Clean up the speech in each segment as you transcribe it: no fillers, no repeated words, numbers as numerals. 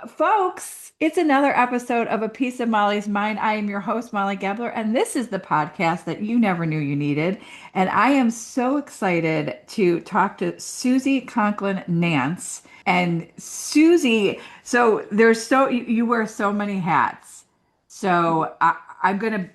Folks, it's another episode of A Piece of Molly's Mind. I am your host, Molly Gebler, and this is the podcast that you never knew you needed. And I am so excited to talk to Suzi Conklin Nance. And Suzi, so you wear so many hats. So I'm going to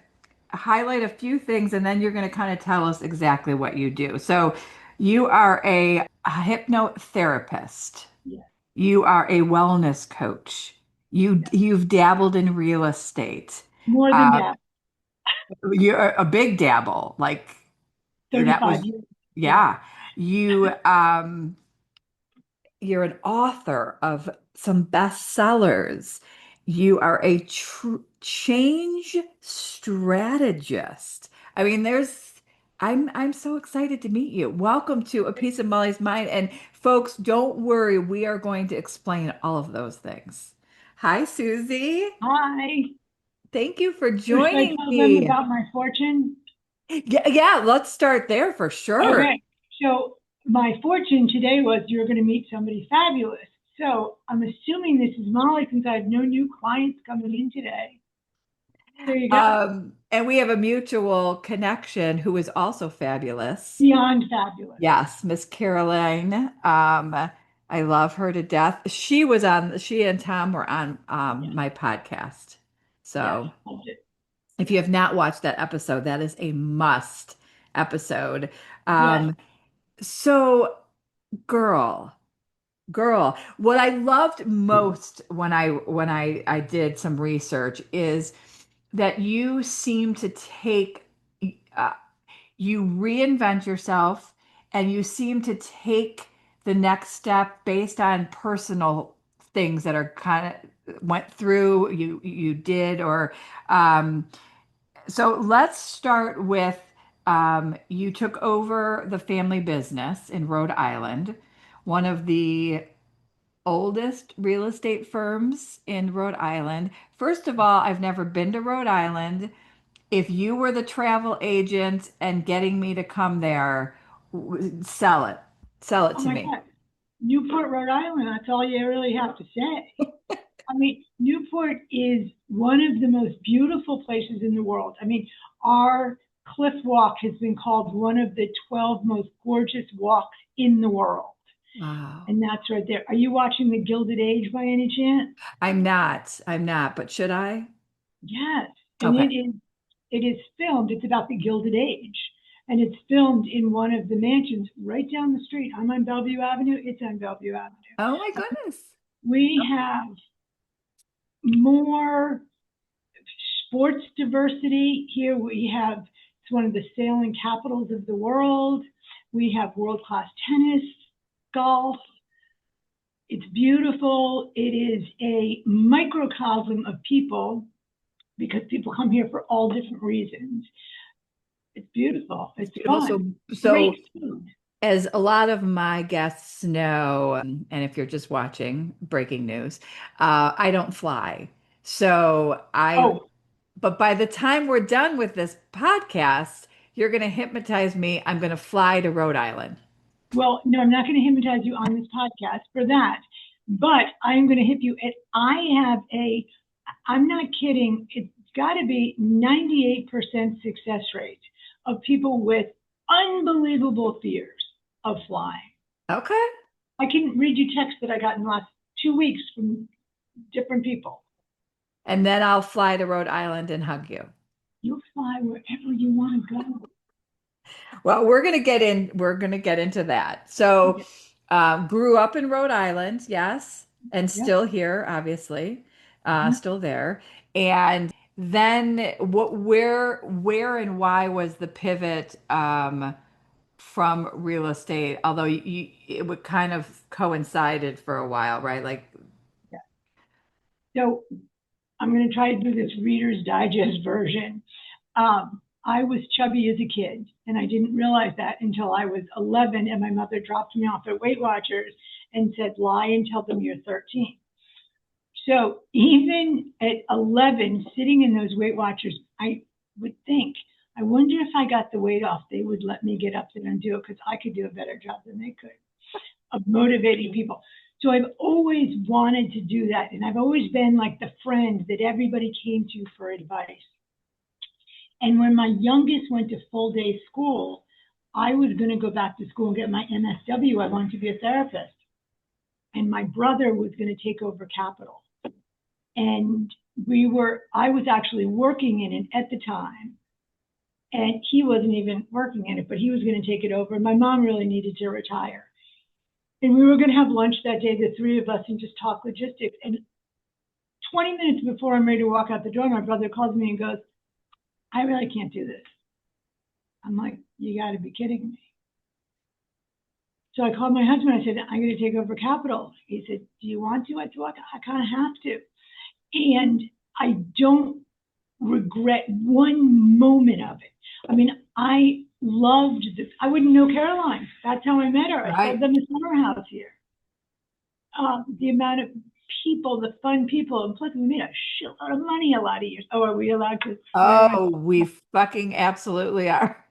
highlight a few things, and then you're going to kind of tell us exactly what you do. So you are a hypnotherapist. Yeah, You are a wellness coach. yeah. You've dabbled in real estate. More than Uh, that, you're a big dabble. Like that 35 was, years. Yeah, yeah. You you're an author of some bestsellers. You are a tr change strategist. I mean, I'm so excited to meet you. Welcome to A Piece of Molly's Mind. And folks, don't worry, we are going to explain all of those things. Hi, Susie. hi. Thank you for So should I joining tell them me. about my fortune? Yeah, yeah, let's start there for sure. Okay, so my fortune today was you're going to meet somebody fabulous. So I'm assuming this is Molly since I have no new clients coming in today. There you go. And we have a mutual connection who is also fabulous. Beyond fabulous. Yes, Miss Caroline. I love her to death. She and Tom were on Yes, my podcast. yes, So loved it. if you have not watched that episode, that is a must episode. Yes. Um, so girl, girl, what I loved most when I did some research is that you seem to take uh, you reinvent yourself and you seem to take the next step based on personal things that are kind of went through you did or um so let's start with you took over the family business in Rhode Island, one of the oldest real estate firms in Rhode Island. First of all, I've never been to Rhode Island. If you were the travel agent and getting me to come there, sell it. Sell it Oh to my me. God. Newport, Rhode Island. That's all you really have to say. I mean, Newport is one of the most beautiful places in the world. I mean, our cliff walk has been called one of the 12 most gorgeous walks in the world. Wow. And that's right there. Are you watching The Gilded Age by any chance? I'm not. I'm not, but should I? Yes. And Okay. it is filmed, it's about the Gilded Age. And it's filmed in one of the mansions right down the street. I'm on Bellevue Avenue, it's on Bellevue Avenue. Oh my goodness. We have more sports diversity. Here we have, it's one of the sailing capitals of the world. We have world class tennis, golf. It's beautiful. It is a microcosm of people because people come here for all different reasons. It's beautiful. It's It's beautiful. So, fun. so Great food. as a lot of my guests know, and if you're just watching breaking news, I don't fly. So Oh, but by the time we're done with this podcast, you're going to hypnotize me. I'm going to fly to Rhode Island. well, no, I'm not going to hypnotize you on this podcast for that, but I am going to hit you. I'm not kidding. It's got to be 98% success rate of people with unbelievable fears of flying. Okay. I can read you texts that I got in the last 2 weeks from different people. And then I'll fly to Rhode Island and hug you. You'll fly wherever you want to go. Well, we're going to get into that. So, Yeah, grew up in Rhode Island, yes, and yeah. still here, obviously, Mhm. still there. And then where and why was the pivot, from real estate? Although it would kind of coincided for a while, right? Like, Yeah. So I'm going to try to do this Reader's Digest version. I was chubby as a kid, and I didn't realize that until I was 11, and my mother dropped me off at Weight Watchers and said, lie and tell them you're 13. So even at 11, sitting in those Weight Watchers, I would think, I wonder if I got the weight off, they would let me get up there and do it because I could do a better job than they could of motivating people. So I've always wanted to do that. And I've always been like the friend that everybody came to for advice. And when my youngest went to full day school, I was going to go back to school and get my MSW. I wanted to be a therapist. And my brother was going to take over Capital. And I was actually working in it at the time. And he wasn't even working in it, but he was going to take it over. My mom really needed to retire. And we were going to have lunch that day, the three of us, and just talk logistics. And 20 minutes before I'm ready to walk out the door, my brother calls me and goes, I really can't do this. I'm like, you got to be kidding me. So I called my husband. I said, I'm going to take over Capital. He said, do you want to? I said, well, I kind of have to. And I don't regret one moment of it. I mean, I loved this. I wouldn't know Caroline. That's how I met her. I sold Right. them a summer house here. The amount of people, the fun people, and plus we made a shitload of money a lot of years. Oh, are we allowed to swear on? Oh, we fucking absolutely are.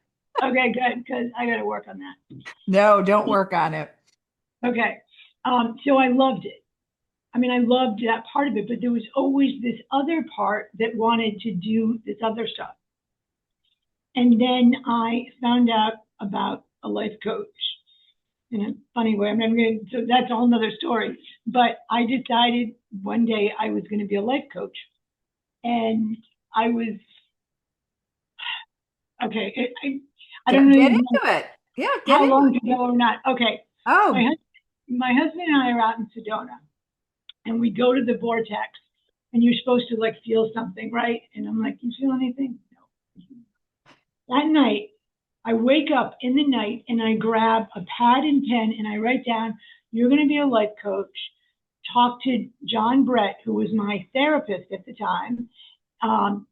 Okay, good, because I got to work on that. No, don't work on it. Okay, so I loved it. I mean, I loved that part of it, but there was always this other part that wanted to do this other stuff. And then I found out about a life coach in a funny way. I mean, so that's a whole nother story. But I decided one day I was going to be a life coach. And I was, okay, I don't Get really know into it. Yeah, get how into long it. to go or not. Okay, my, Oh, my husband and I are out in Sedona, and we go to the vortex, and you're supposed to like feel something, right? And I'm like, you feel anything? No. That night, I wake up in the night and I grab a pad and pen and I write down, you're going to be a life coach. Talk to John Brett, who was my therapist at the time. Um,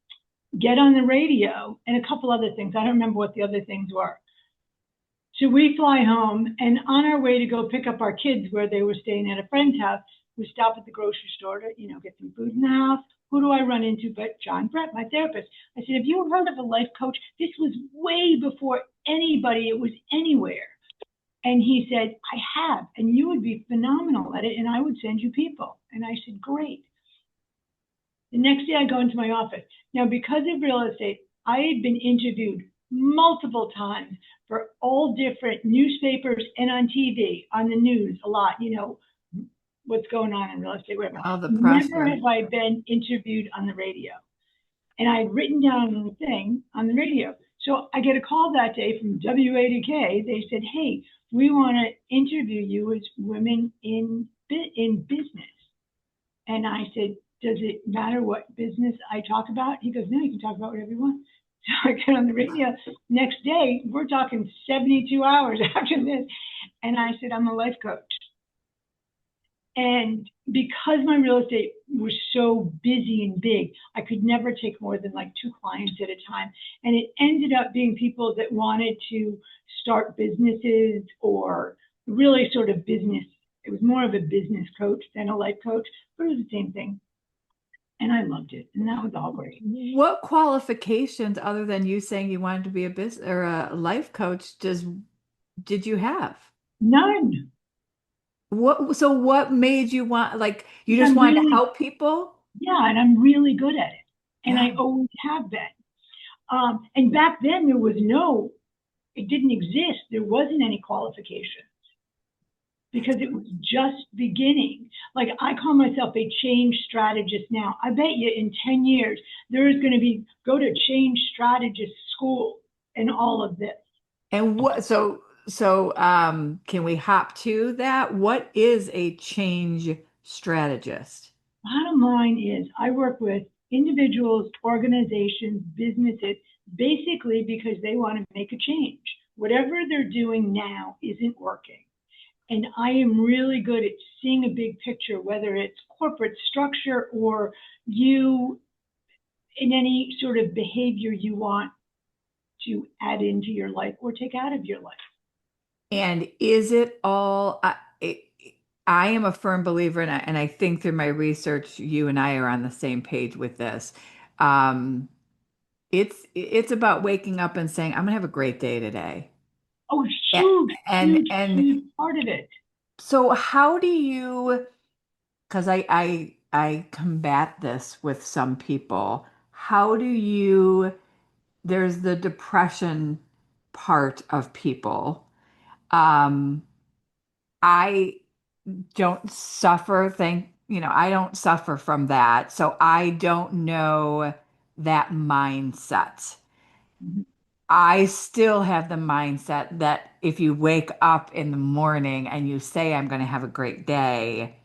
get on the radio and a couple other things. I don't remember what the other things were. So we fly home, and on our way to go pick up our kids where they were staying at a friend's house, we stop at the grocery store to, get some food in the house. Who do I run into but John Brett, my therapist? I said, have you heard of a life coach? This was way before anybody, it was anywhere. And he said, I have, and you would be phenomenal at it, and I would send you people. And I said, great. The next day I go into my office. Now, because of real estate, I had been interviewed multiple times for all different newspapers and on TV, on the news, a lot, what's going on in real estate, whatever. all the Never pressure. have I been interviewed on the radio. And I had written down the thing on the radio. So I get a call that day from WADK. They said, hey, we want to interview you as women in business. And I said, does it matter what business I talk about? He goes, no, you can talk about whatever you want. So I get on the radio. Next day, we're talking 72 hours after this. And I said, I'm a life coach. And because my real estate was so busy and big, I could never take more than like two clients at a time. And it ended up being people that wanted to start businesses or really sort of business. It was more of a business coach than a life coach, but it was the same thing. And I loved it. And that was all great. What qualifications, other than you saying you wanted to be a business or a life coach, did you have? None. What made you want, like, you just I'm wanted to really, help people? yeah, and I'm really good at it. And Yeah. I always have been. And back then there was it didn't exist. There wasn't any qualification because it was just beginning. Like I call myself a change strategist now. I bet you in 10 years, there is going to be go to change strategist school and all of this. And can we hop to that? What is a change strategist? Bottom line is I work with individuals, organizations, businesses, basically because they want to make a change. Whatever they're doing now isn't working. And I am really good at seeing a big picture, whether it's corporate structure or you in any sort of behavior you want to add into your life or take out of your life. And is it all, I am a firm believer, and I think through my research, you and I are on the same page with this. Um, it's about waking up and saying, I'm gonna have a great day today. Oh, A- huge, And huge, and huge part of it. So how do you, because I combat this with some people. How do you, there's the depression part of people. Um, I don't suffer, I don't suffer from that. So I don't know that mindset. Mhm. I still have the mindset that if you wake up in the morning and you say, I'm going to have a great day,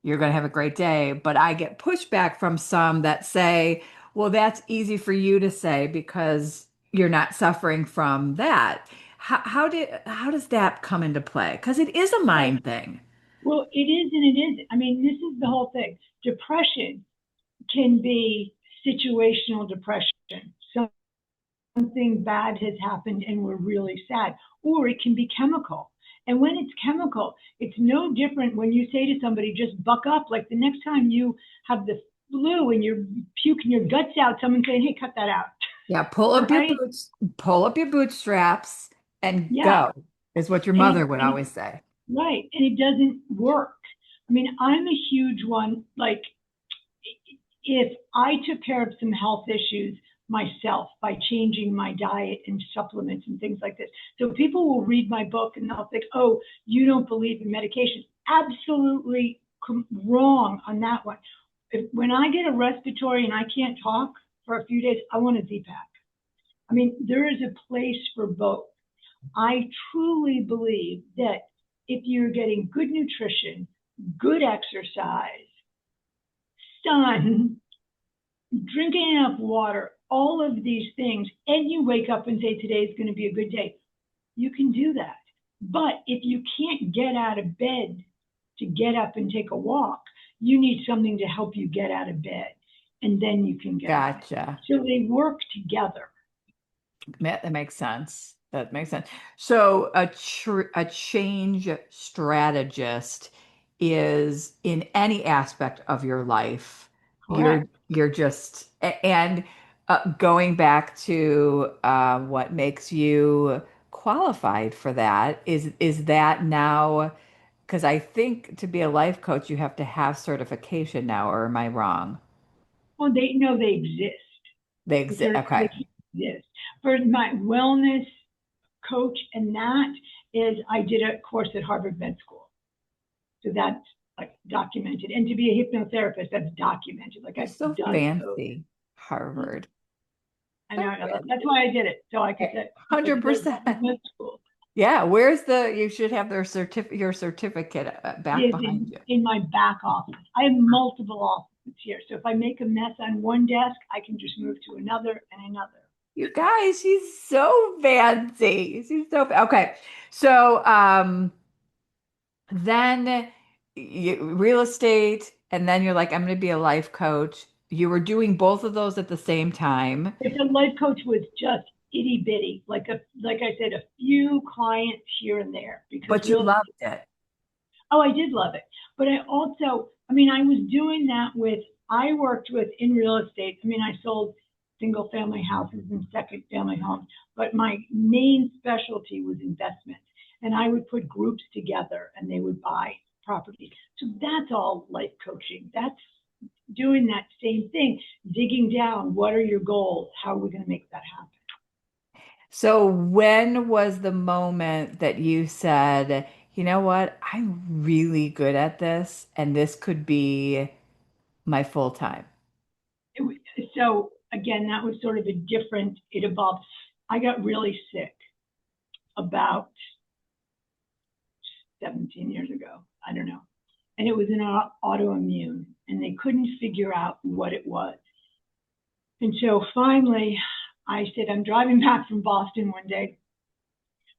you're going to have a great day. But I get pushback from some that say, well, that's easy for you to say because you're not suffering from that. How does that come into play? Because it is a Right. mind thing. Well, it is and it isn't. I mean, this is the whole thing. Depression can be situational depression. Something bad has happened and we're really sad, or it can be chemical. And when it's chemical, it's no different when you say to somebody, just buck up. Like the next time you have the flu and you're puking your guts out, someone saying, hey, cut that out. Yeah, Right? pull up your bootstraps and Yeah. go, is what your And mother would always say. right. And it doesn't work. I mean, I'm a huge one. Like, if I took care of some health issues myself by changing my diet and supplements and things like this. So people will read my book and they'll think, oh, you don't believe in medication. Absolutely wrong on that one. When I get a respiratory and I can't talk for a few days, I want a Z-Pack. I mean, there is a place for both. I truly believe that if you're getting good nutrition, good exercise, sun, drinking enough water, all of these things, and you wake up and say, today's going to be a good day, you can do that. But if you can't get out of bed to get up and take a walk, you need something to help you get out of bed, and then you can get on it. Gotcha. So they work together. That makes sense. That makes sense. So a change strategist is in any aspect of your life. Correct. You're just and going back to what makes you qualified for that is that now because I think to be a life coach you have to have certification now, or am I wrong? Well, they know they exist. They The exist. Okay. certification exists. For my wellness coach, and that is, I did a course at Harvard Med School. So that's like documented. And to be a hypnotherapist, that's documented. Like You're I've so done those. fancy, Harvard. I know So that's fancy. why I did it. So I could say, because I was 100%. in med school. Yeah, where's you should have your certificate back Is behind you. in my back office. I have multiple offices here. So if I make a mess on one desk, I can just move to another and another. You guys, she's so fancy. Okay. So, then real estate, and then you're like, I'm going to be a life coach. You were doing both of those at the same time, If the life coach was just itty bitty, like I said, a few clients here and there, because but you real loved estate. it. Oh, I did love it. But I also, I mean, I was doing that with, I worked with in real estate. I mean, I sold single family houses and second family homes, but my main specialty was investment. And I would put groups together and they would buy properties. So that's all life coaching. That's doing that same thing, digging down. What are your goals? How are we going to make that happen? So when was the moment that you said, you know what, I'm really good at this and this could be my full time? So again, that was sort of a different, it evolved. I got really sick about 17 years ago. I don't know. And it was an autoimmune, and they couldn't figure out what it was. And so finally, I said, I'm driving back from Boston one day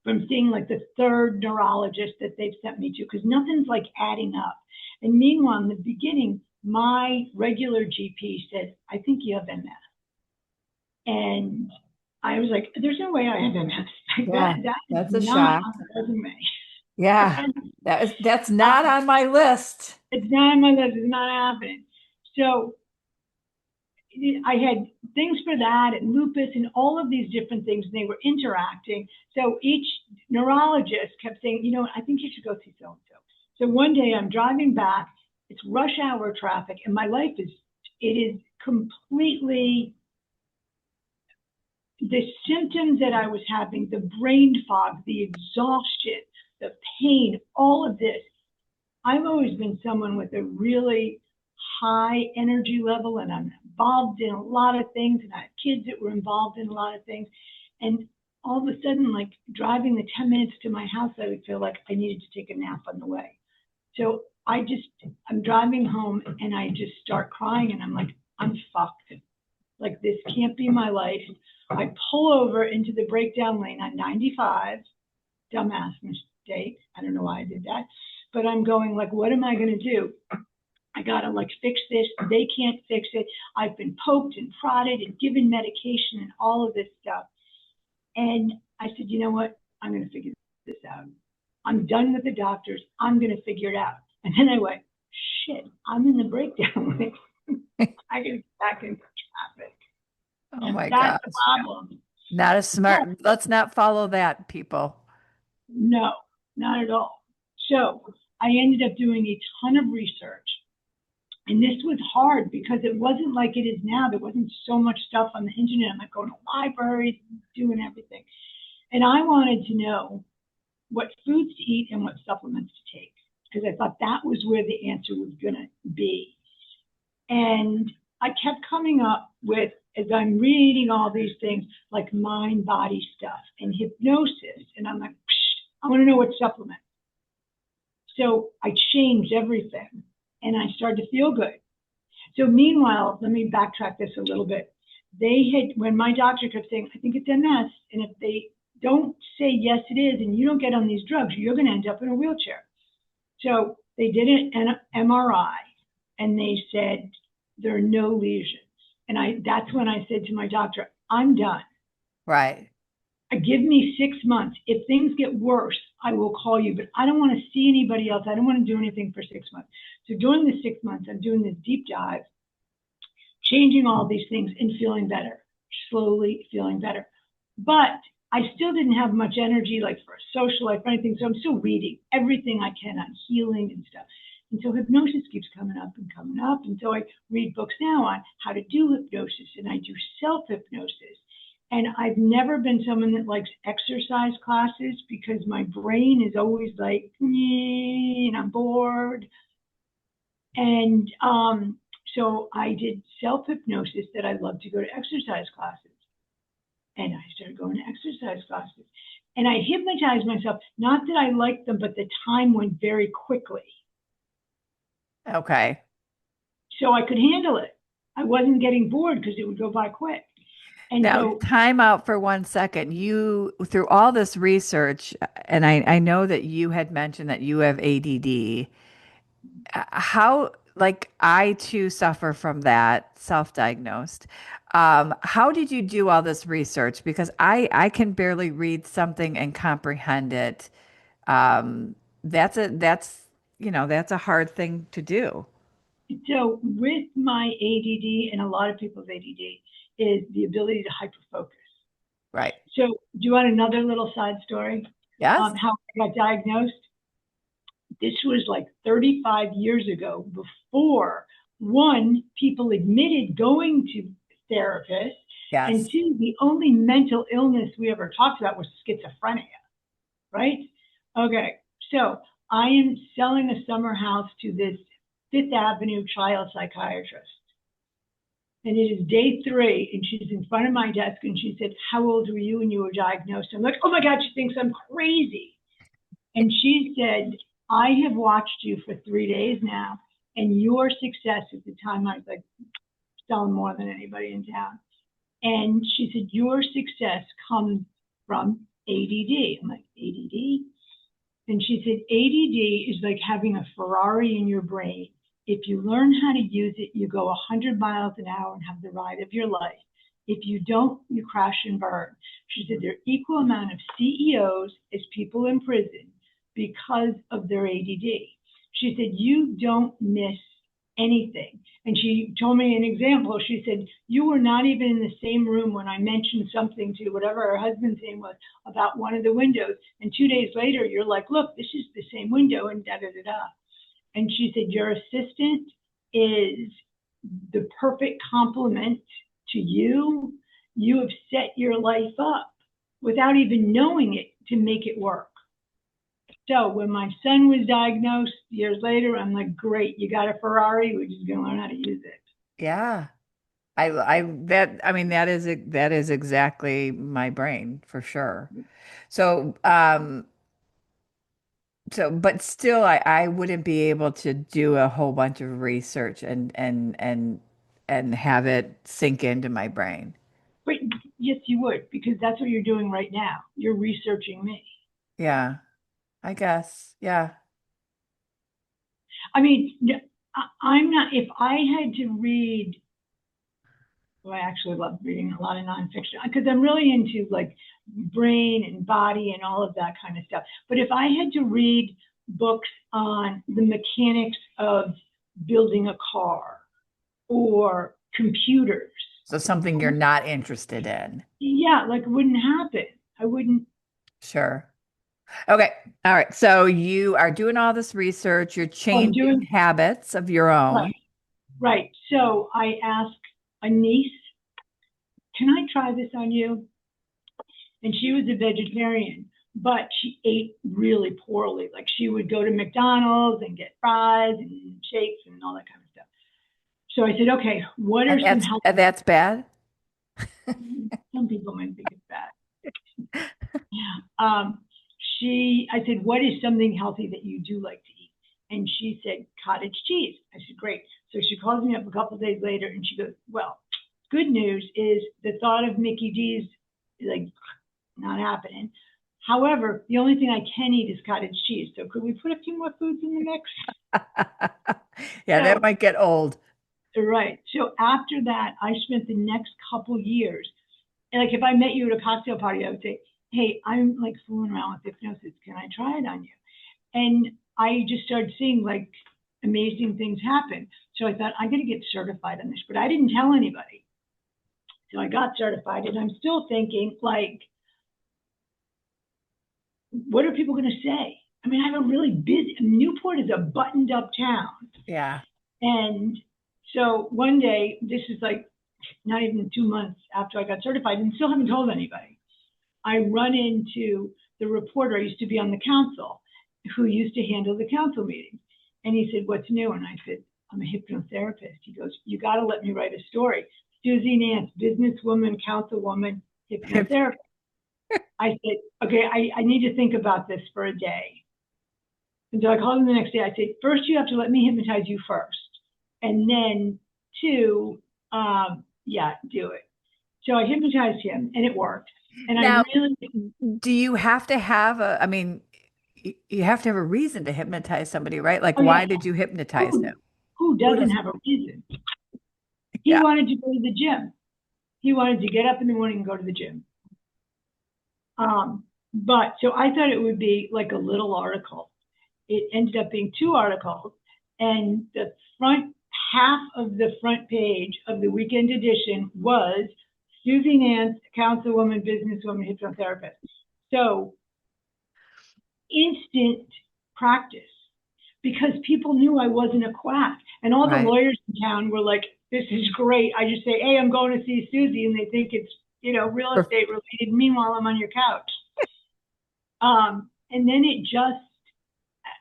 from seeing like the third neurologist that they've sent me to, because nothing's like adding up. And meanwhile, in the beginning, my regular GP said, I think you have MS. And I was like, there's no way I have MS. Like Yeah, that is that's a not shock. on the resume. Yeah, And that's not um, on my list. it's not on my list. It's not happening. So I had things for that and lupus and all of these different things, and they were interacting. So each neurologist kept saying, I think you should go see so and so. So one day I'm driving back, it's rush hour traffic, and my life it is completely the symptoms that I was having, the brain fog, the exhaustion, the pain, all of this. I've always been someone with a really high energy level, and I'm involved in a lot of things, and I have kids that were involved in a lot of things. And all of a sudden, like driving the 10 minutes to my house, I would feel like I needed to take a nap on the way. So I'm driving home and I just start crying and I'm like, I'm fucked. Like, this can't be my life. I pull over into the breakdown lane on 95, dumbass mistake. I don't know why I did that, but I'm going like, what am I going to do? I got to like fix this. They can't fix it. I've been poked and prodded and given medication and all of this stuff. And I said, you know what? I'm going to figure this out. I'm done with the doctors. I'm going to figure it out. And then I went, shit, I'm in the breakdown lane. I got to get back into traffic. Oh my That's the gosh. problem. Not a But smart. Let's not follow that, people. no, not at all. So I ended up doing a ton of research. And this was hard because it wasn't like it is now. There wasn't so much stuff on the internet. I'm like going to libraries, doing everything. And I wanted to know what foods to eat and what supplements to take because I thought that was where the answer was going to be. And I kept coming up with, as I'm reading all these things, like mind body stuff and hypnosis. And I'm like, I want to know what supplement. So I changed everything and I started to feel good. So meanwhile, let me backtrack this a little bit. When my doctor kept saying, I think it's MS, and if they don't say yes, it is, and you don't get on these drugs, you're going to end up in a wheelchair. So they did an MRI, and they said there are no lesions. And that's when I said to my doctor, I'm done. Right. Give me 6 months. If things get worse, I will call you, but I don't want to see anybody else. I don't want to do anything for 6 months. So during the 6 months, I'm doing this deep dive, changing all these things and feeling better, slowly feeling better. But I still didn't have much energy like for a social life or anything. So I'm still reading everything I can on healing and stuff. And so hypnosis keeps coming up and coming up. And so I read books now on how to do hypnosis and I do self-hypnosis. And I've never been someone that likes exercise classes because my brain is always like, and I'm bored. And so I did self-hypnosis that I love to go to exercise classes. And I started going to exercise classes. And I hypnotized myself. Not that I liked them, but the time went very quickly. Okay. So I could handle it. I wasn't getting bored because it would go by quick. And Now, so, time out for 1 second. You, through all this research, and I know that you had mentioned that you have ADD. How, like, I too suffer from that, self-diagnosed. How did you do all this research? Because I can barely read something and comprehend it. Um, that's a hard thing to do. so with my ADD and a lot of people's ADD is the ability to hyperfocus. Right. So do you want another little side story? Yes. How I got diagnosed? This was like 35 years ago before one, people admitted going to therapists, and Yes. two, the only mental illness we ever talked about was schizophrenia, right? Okay, so I am selling a summer house to this Fifth Avenue child psychiatrist. And it is day 3, and she's in front of my desk, and she said, how old were you when you were diagnosed? I'm like, oh my God, she thinks I'm crazy. And she said, I have watched you for 3 days now, and your success at the time, I was like selling more than anybody in town. And she said, your success comes from ADD. I'm like, ADD? And she said, ADD is like having a Ferrari in your brain. If you learn how to use it, you go 100 miles an hour and have the ride of your life. If you don't, you crash and burn. She said, there are equal amount of CEOs as people in prison because of their ADD. She said, you don't miss anything. And she told me an example. She said, you were not even in the same room when I mentioned something to whatever her husband's name was about one of the windows. And 2 days later, you're like, look, this is the same window and da da da da. And she said, your assistant is the perfect complement to you. You have set your life up without even knowing it to make it work. So when my son was diagnosed years later, I'm like, great, you got a Ferrari, we're just gonna learn how to use it. Yeah. I mean, that is exactly my brain for sure. So, but still, I wouldn't be able to do a whole bunch of research and have it sink into my brain. But yes, you would, because that's what you're doing right now. You're researching me. Yeah, I guess. Yeah. I mean, I'm not, if I had to read, well, I actually love reading a lot of nonfiction because I'm really into like brain and body and all of that kind of stuff. But if I had to read books on the mechanics of building a car or computers, So something you're not interested in. yeah, like it wouldn't happen. I wouldn't. Sure. Okay. All right. So you are doing all this research, you're Oh, I'm changing doing habits of your own. right, right. So I asked a niece, "Can I try this on you?" And she was a vegetarian, but she ate really poorly. Like she would go to McDonald's and get fries and shakes and all that kind of stuff. So I said, "Okay, what are And some health?" that's bad. Some people might think it's bad. Um, I said, "What is something healthy that you do like to eat?" And she said, "Cottage cheese." I said, "Great." So she calls me up a couple of days later and she goes, "Well, good news is the thought of Mickey D's like not happening. However, the only thing I can eat is cottage cheese. So could we put a few more foods in the mix?" Yeah, that So, might get old. right. So after that, I spent the next couple years, and like if I met you at a cocktail party, I would say, "Hey, I'm like fooling around with hypnosis. Can I try it on you?" And I just started seeing like amazing things happen. So I thought, I'm going to get certified on this, but I didn't tell anybody. So I got certified, and I'm still thinking, like, what are people going to say? I mean, I have a really busy, Newport is a buttoned up town. Yeah. And so one day, this is like not even 2 months after I got certified and still haven't told anybody. I run into the reporter. I used to be on the council who used to handle the council meetings. And he said, "What's new?" And I said, "I'm a hypnotherapist." He goes, "You got to let me write a story. Suzi Nance, businesswoman, councilwoman, hypnotherapist." I said, "Okay, I need to think about this for a day." And so I called him the next day. I said, "First, you have to let me hypnotize you first. And then, two, yeah, do it." So I hypnotized him and it worked. And I Now, really, do you have to have I mean, you have to have a reason to hypnotize somebody, right? Like, oh, yeah, why did you hypnotize him? who Who doesn't does? have a reason? He Yeah. wanted to go to the gym. He wanted to get up in the morning and go to the gym. But so I thought it would be like a little article. It ended up being two articles, and the front half of the front page of the weekend edition was Suzi Nance, councilwoman, businesswoman, hypnotherapist. So instant practice because people knew I wasn't a quack. And all the Right. lawyers in town were like, "This is great." I just say, "Hey, I'm going to see Suzi," and they think it's, real estate related. Meanwhile, I'm on your couch. And then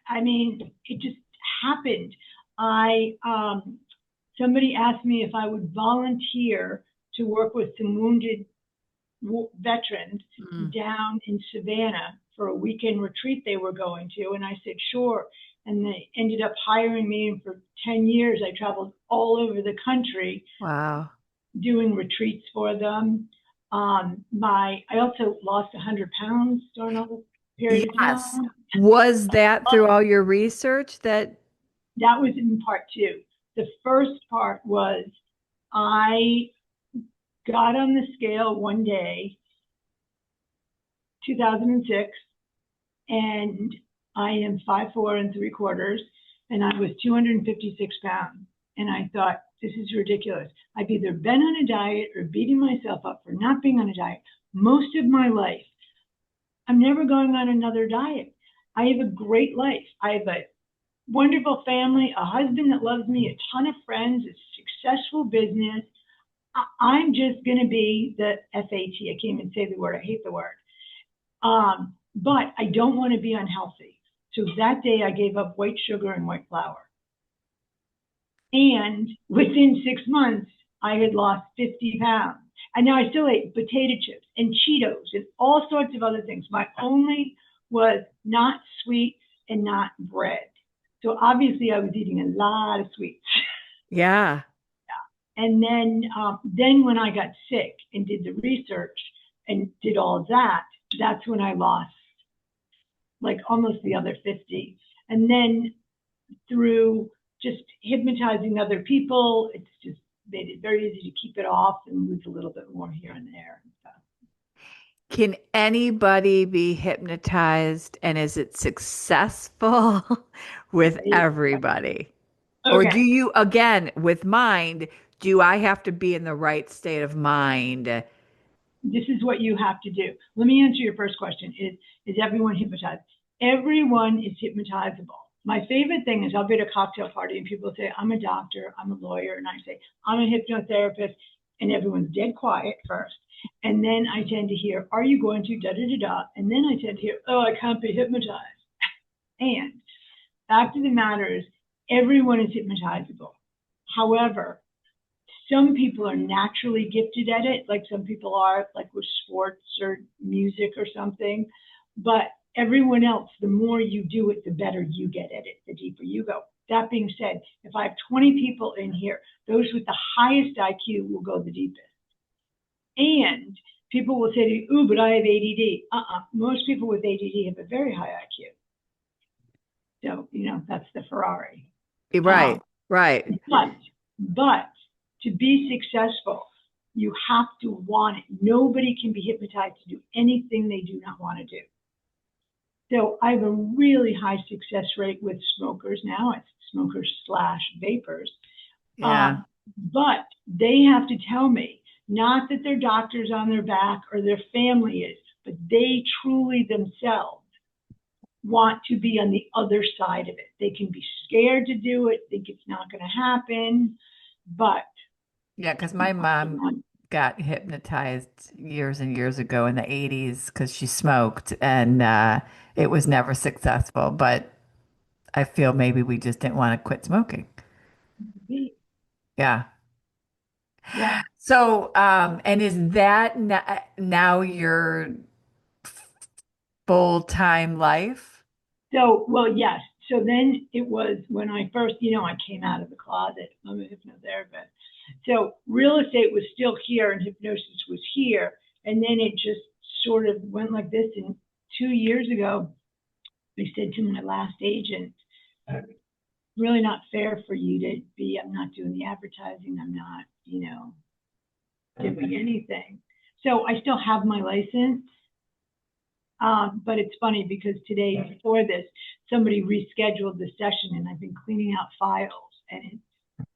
I mean, it just happened. Somebody asked me if I would volunteer to work with some wounded veterans Mm. down in Savannah for a weekend retreat they were going to. And I said, sure. And they ended up hiring me. And for 10 years, I traveled all over the country Wow. doing retreats for them. I also lost 100 pounds during all this period of Yes. time. Was that through all your research that That was in part two. The first part was I got on the scale one day, 2006, and I am 5'4" and 3/4, and I was 256 pounds. And I thought, this is ridiculous. I've either been on a diet or beating myself up for not being on a diet most of my life. I'm never going on another diet. I have a great life. I have a wonderful family, a husband that loves me, a ton of friends, a successful business. I'm just going to be the FAT. I can't even say the word. I hate the word. But I don't want to be unhealthy. So that day I gave up white sugar and white flour. And within 6 months, I had lost 50 pounds. And now I still ate potato chips and Cheetos and all sorts of other things. My only was not sweet and not bread. So obviously I was eating a lot of sweets. Yeah. And then when I got sick and did the research and did all of that, that's when I lost like almost the other 50. And then through just hypnotizing other people, it's just made it very easy to keep it off and lose a little bit more here and there and stuff. Can anybody be hypnotized and is it successful with everybody? Or do Okay, you, again, with mind, do I have to be in the right state of mind? this is what you have to do. Let me answer your first question. Is everyone hypnotized? Everyone is hypnotizable. My favorite thing is I'll be at a cocktail party and people say, I'm a doctor, I'm a lawyer, and I say, I'm a hypnotherapist, and everyone's dead quiet first. And then I tend to hear, are you going to da da da da? And then I tend to hear, oh, I can't be hypnotized. And fact of the matter is, everyone is hypnotizable. However, some people are naturally gifted at it, like some people are, like with sports or music or something. But everyone else, the more you do it, the better you get at it, the deeper you go. That being said, if I have 20 people in here, those with the highest IQ will go the deepest. And people will say to you, ooh, but I have ADD. Most people with ADD have a very high IQ. So, that's the Ferrari. Right, Um, right. but to be successful, you have to want it. Nobody can be hypnotized to do anything they do not want to do. So I have a really high success rate with smokers now. It's smokers slash vapors. Yeah. Um, but they have to tell me, not that their doctor's on their back or their family is, but they truly themselves want to be on the other side of it. They can be scared to do it, think it's not going to happen, but Yeah, because my mom got hypnotized years and years ago in the 80s because she smoked and it was never successful. But I feel maybe we just didn't want to quit smoking. Yeah. yeah. So, and is that n now your full-time life? So, well, yes. So then it was when I first, I came out of the closet. I'm a hypnotherapist. So real estate was still here and hypnosis was here. And then it just sort of went like this. And 2 years ago, I said to my last agent, really not fair for you to be, I'm not doing the advertising. I'm not, doing anything. So I still have my license. But it's funny because today, before this, somebody rescheduled the session and I've been cleaning out files and it's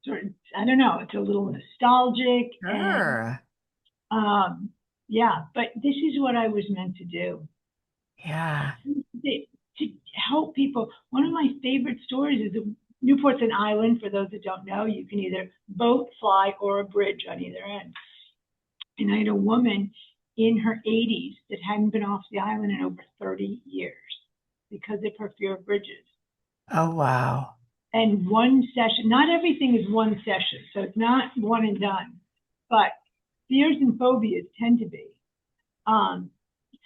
sort of, I don't know, it's a little nostalgic and Sure. um, yeah, but this is what I was meant to do. Yeah. To help people. One of my favorite stories is Newport's an island. For those that don't know, you can either boat, fly, or a bridge on either end. And I had a woman in her 80s that hadn't been off the island in over 30 years because of her fear of bridges. Oh, wow. And one session, not everything is one session, so it's not one and done, but fears and phobias tend to be. Um,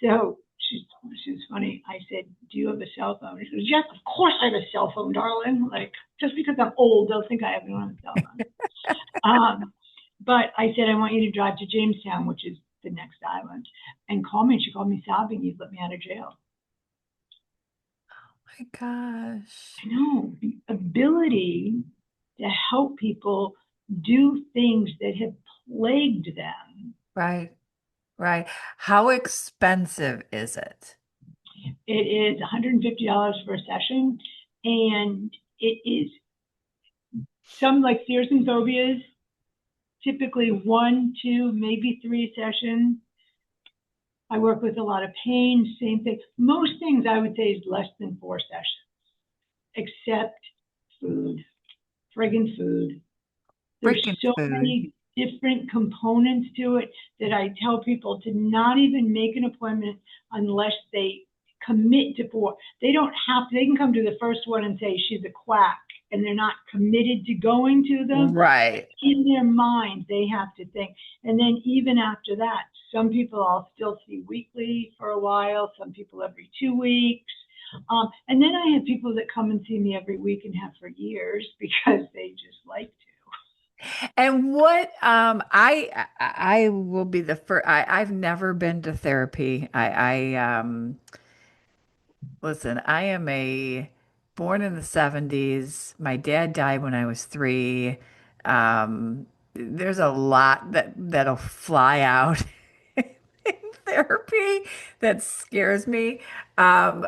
so she was funny. I said, do you have a cell phone? She goes, yes, of course I have a cell phone, darling. Like, just because I'm old, they'll think I have a cell phone. But I said, I want you to drive to Jamestown, which is the next island, and call me. She called me sobbing. You'd let me out of jail. My gosh. I know the ability to help people do things that have plagued them. Right, right. How expensive is it? It is $150 for a session, and it is Some like fears and phobias, typically 1, 2, maybe 3 sessions. I work with a lot of pain, same thing. Most things I would say is less than 4 sessions, except food, friggin' food. There's Freaking so food. many different components to it that I tell people to not even make an appointment unless they commit to 4. They don't have to, they can come to the first one and say she's a quack and they're not committed to going to them. Right. In their mind, they have to think. And then even after that, some people I'll still see weekly for a while, some people every 2 weeks. And then I have people that come and see me every week and have for years because they just like to. And what I will be the first. I've never been to therapy. I listen, I am a born in the 70s. My dad died when I was 3. There's a lot that'll fly out in therapy that scares me. Um,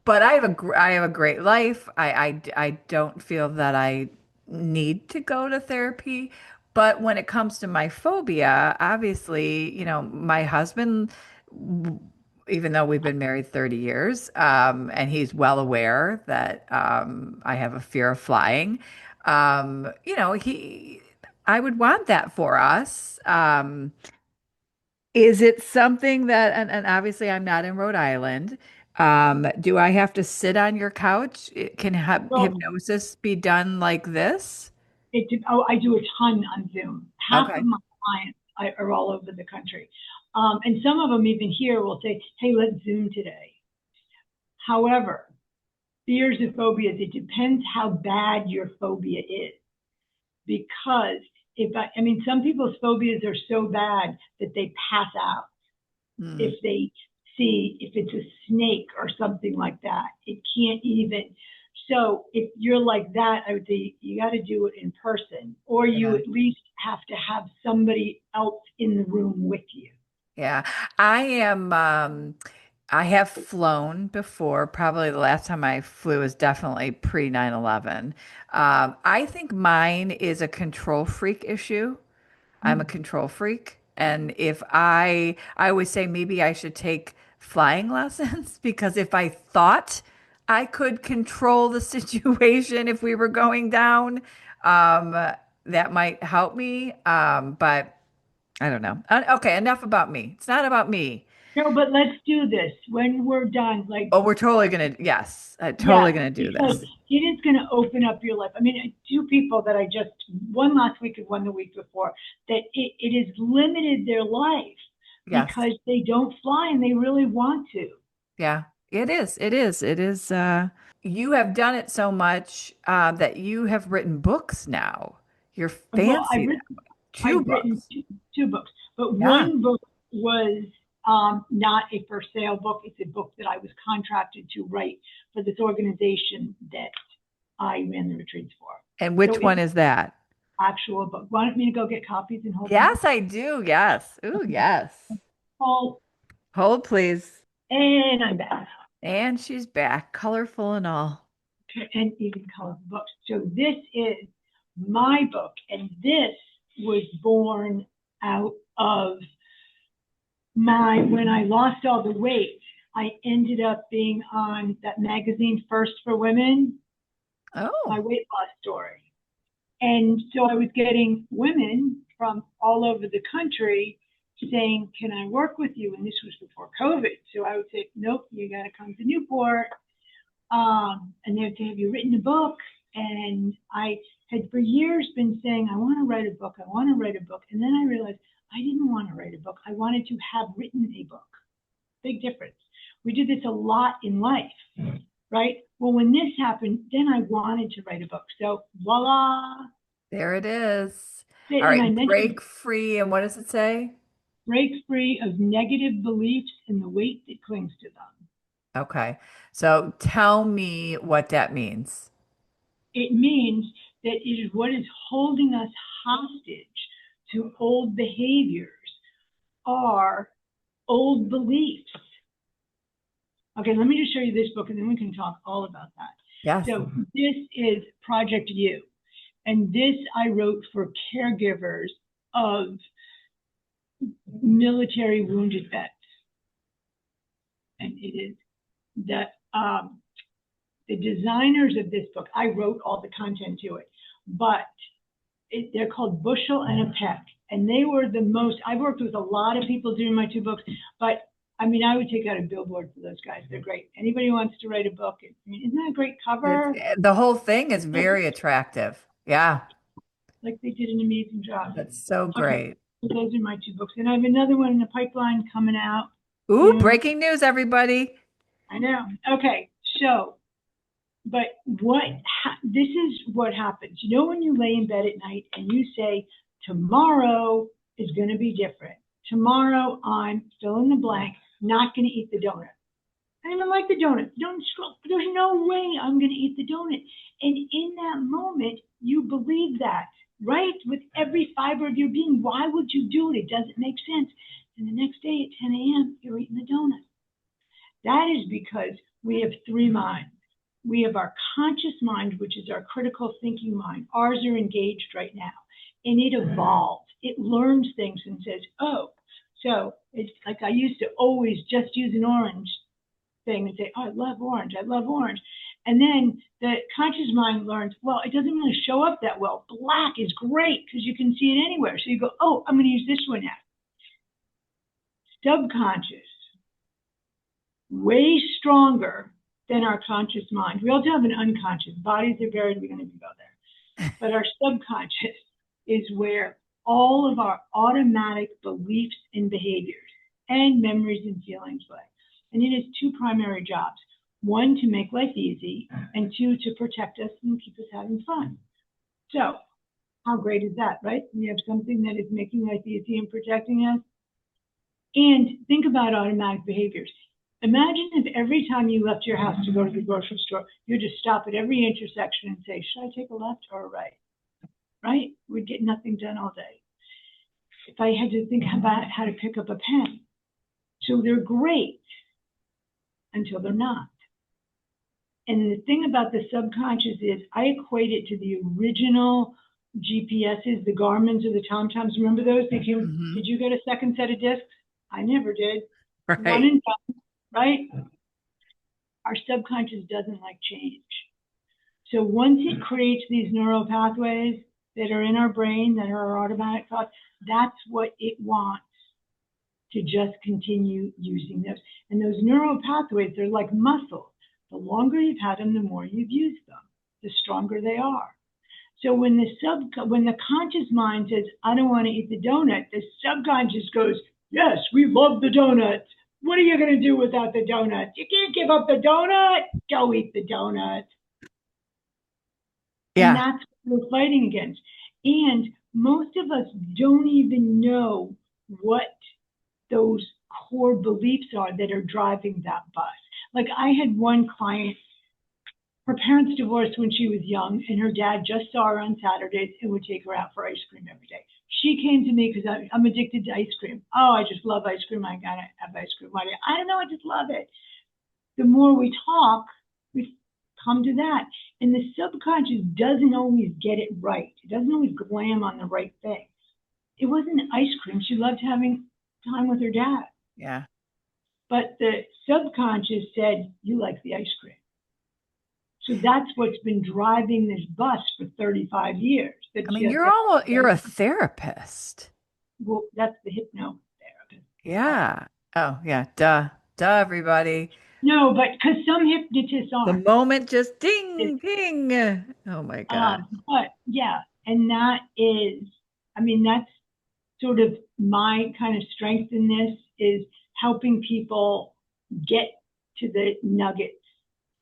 but I have a great life. I don't feel that I need to go to therapy. But when it comes to my phobia, obviously, my husband, even though we've been married 30 years, and he's well aware that I have a fear of flying. I would want that for us. Is it something that, and obviously I'm not in Rhode Island. Do I have to sit on your couch? Can Well, hypnosis be done like this? I do a ton on Zoom. Half of Okay. my clients are all over the country. And some of them even here will say, hey, let's Zoom today. However, fears and phobias, it depends how bad your phobia is. Because I mean, some people's phobias are so bad that they pass out Hmm. if they see if it's a snake or something like that. It can't even. So if you're like that, I would say you got to do it in person, or you Yeah. at least have to have somebody else in the room with you. Yeah. I am, I have flown before. Probably the last time I flew was definitely pre 9/11. I think mine is a control freak issue. I'm a Hmm. control freak. And if I always say maybe I should take flying lessons because if I thought I could control the situation if we were going down, um, that might help me. But I don't know. Okay, enough about me. It's not about me. No, but let's do this when we're done. Like, Oh, we're totally gonna, yes, yeah, totally gonna do because this. it is going to open up your life. I mean, 2 people that I just, one last week and one the week before, that it has limited their life Yes. because they don't fly and they really want to. Yeah, it is. It is. It is. You have done it so much that you have written books now. You're Well, fancy that way. Two I've written books. two books, but Yeah. one book was not a for sale book. It's a book that I was contracted to write for this organization that I ran the retreats for. And So which it's one is that? actual book. Want me to go get copies and hold them up? Yes, I do. Yes. Ooh, yes. Oh, Hold, please. and I'm back. And she's back, colorful and all. And even colored books. So this is my book, and this was born out of my when I lost all the weight. I ended up being on that magazine First for Women, my Oh, weight loss story. And so I was getting women from all over the country saying, can I work with you? And this was before COVID. So I would say, nope, you got to come to Newport. And they'd say, have you written a book? And I had for years been saying, I want to write a book. I want to write a book. And then I realized I didn't want to write a book. I wanted to have written a book. Big difference. We do this a lot in life, right? Well, when this happened, then I wanted to write a book. So voila. there it is. All And I right, mentioned break free. And what does it say? break free of negative beliefs and the weight that clings to them. Okay. So tell me what that means. It means that it is what is holding us hostage to old behaviors are old beliefs. Okay, let me just show you this book and then we can talk all about that. Yes. So this is Project You. And this I wrote for caregivers of military wounded vets. And it is that the designers of this book, I wrote all the content to it, but they're called Bushel and a Peck. And they were the most, I've worked with a lot of people doing my 2 books, but I mean, I would take out a billboard for those guys. They're great. Anybody who wants to write a book, I mean, isn't that a great cover? The whole thing is very attractive. Yeah, Like they did an amazing job. that's so Okay, great. so those are my 2 books. And I have another one in the pipeline coming out Ooh, soon. breaking news, everybody. I know. Okay, so, but this is what happens. You know, when you lay in bed at night and you say, tomorrow is going to be different. Tomorrow I'm fill in the blank, not going to eat the donut. I don't even like the donut. There's no way I'm going to eat the donut. And in that moment, you believe that, right? With every fiber of your being, why would you do it? It doesn't make sense. And the next day at 10 a.m., you're eating the donut. That is because we have 3 minds. We have our conscious mind, which is our critical thinking mind. Ours are engaged right now. And it evolves. It learns things and says, oh, so it's like I used to always just use an orange thing and say, oh, I love orange. I love orange. And then the conscious mind learns, well, it doesn't really show up that well. Black is great because you can see it anywhere. So you go, oh, I'm going to use this one now. Subconscious, way stronger than our conscious mind. We also have an unconscious. Bodies are buried. We're going to go there. But our subconscious is where all of our automatic beliefs and behaviors and memories and feelings play. And it has 2 primary jobs. 1, to make life easy, and 2, to protect us and keep us having fun. So how great is that, right? We have something that is making life easy and protecting us. And think about automatic behaviors. Imagine if every time you left your house to go to the grocery store, you just stop at every intersection and say, should I take a left or a right? Right? We'd get nothing done all day. If I had to think about how to pick up a pen. So they're great until they're not. And the thing about the subconscious is I equate it to the original GPSs, the Garmin's or the TomToms. Remember those? Did you get a second set of discs? I never did. Right. One and done, right? Our subconscious doesn't like change. So once it creates these neural pathways that are in our brain, that are our automatic thoughts, that's what it wants to just continue using those. And those neural pathways, they're like muscles. The longer you've had them, the more you've used them, the stronger they are. So when the conscious mind says, I don't want to eat the donut, the subconscious goes, yes, we love the donuts. What are you going to do without the donut? You can't give up the donut. Go eat the donut. Yeah. And that's what we're fighting against. And most of us don't even know what those core beliefs are that are driving that bus. Like I had one client, her parents divorced when she was young, and her dad just saw her on Saturdays and would take her out for ice cream every day. She came to me because I'm addicted to ice cream. Oh, I just love ice cream. I gotta have ice cream. I don't know, I just love it. The more we talk, we come to that. And the subconscious doesn't always get it right. It doesn't always glam on the right thing. It wasn't ice cream. She loved having time with her dad. Yeah. But the subconscious said, you like the ice cream. So that's what's been driving this bus for 35 years. I mean, you're a therapist. Well, that's the hypnotherapist. Yeah. Oh, yeah. Duh. Duh, everybody. No, but because some hypnotists The aren't. moment just ding, ding. Oh my God. But yeah, and that is, I mean, that's sort of my kind of strength in this is helping people get to the nuggets.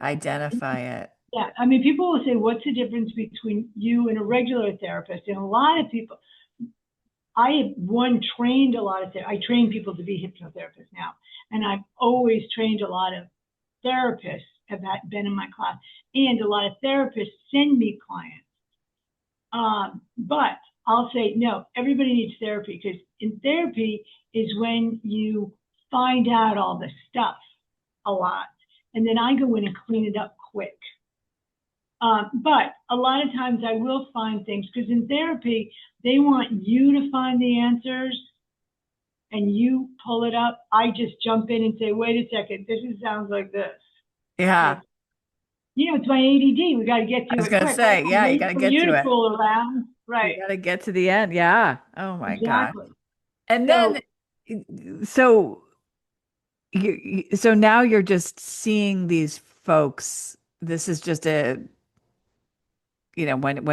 Identify it. Yeah, I mean, people will say, what's the difference between you and a regular therapist? And a lot of people, I trained a lot of, I train people to be hypnotherapists now. And I've always trained a lot of therapists have been in my class. And a lot of therapists send me clients. But I'll say, no, everybody needs therapy because in therapy is when you find out all the stuff a lot. And then I go in and clean it up quick. But a lot of times I will find things because in therapy, they want you to find the answers and you pull it up. I just jump in and say, wait a second, sounds like this. Yeah. Like, it's my ADD. We got to get I to was it gonna quick. I say, don't yeah, you wait got to for get you to to it. fool around. You Right. got to get to the end. Yeah. Oh my gosh. Exactly. And then, So, so so now you're just seeing these folks. This is just when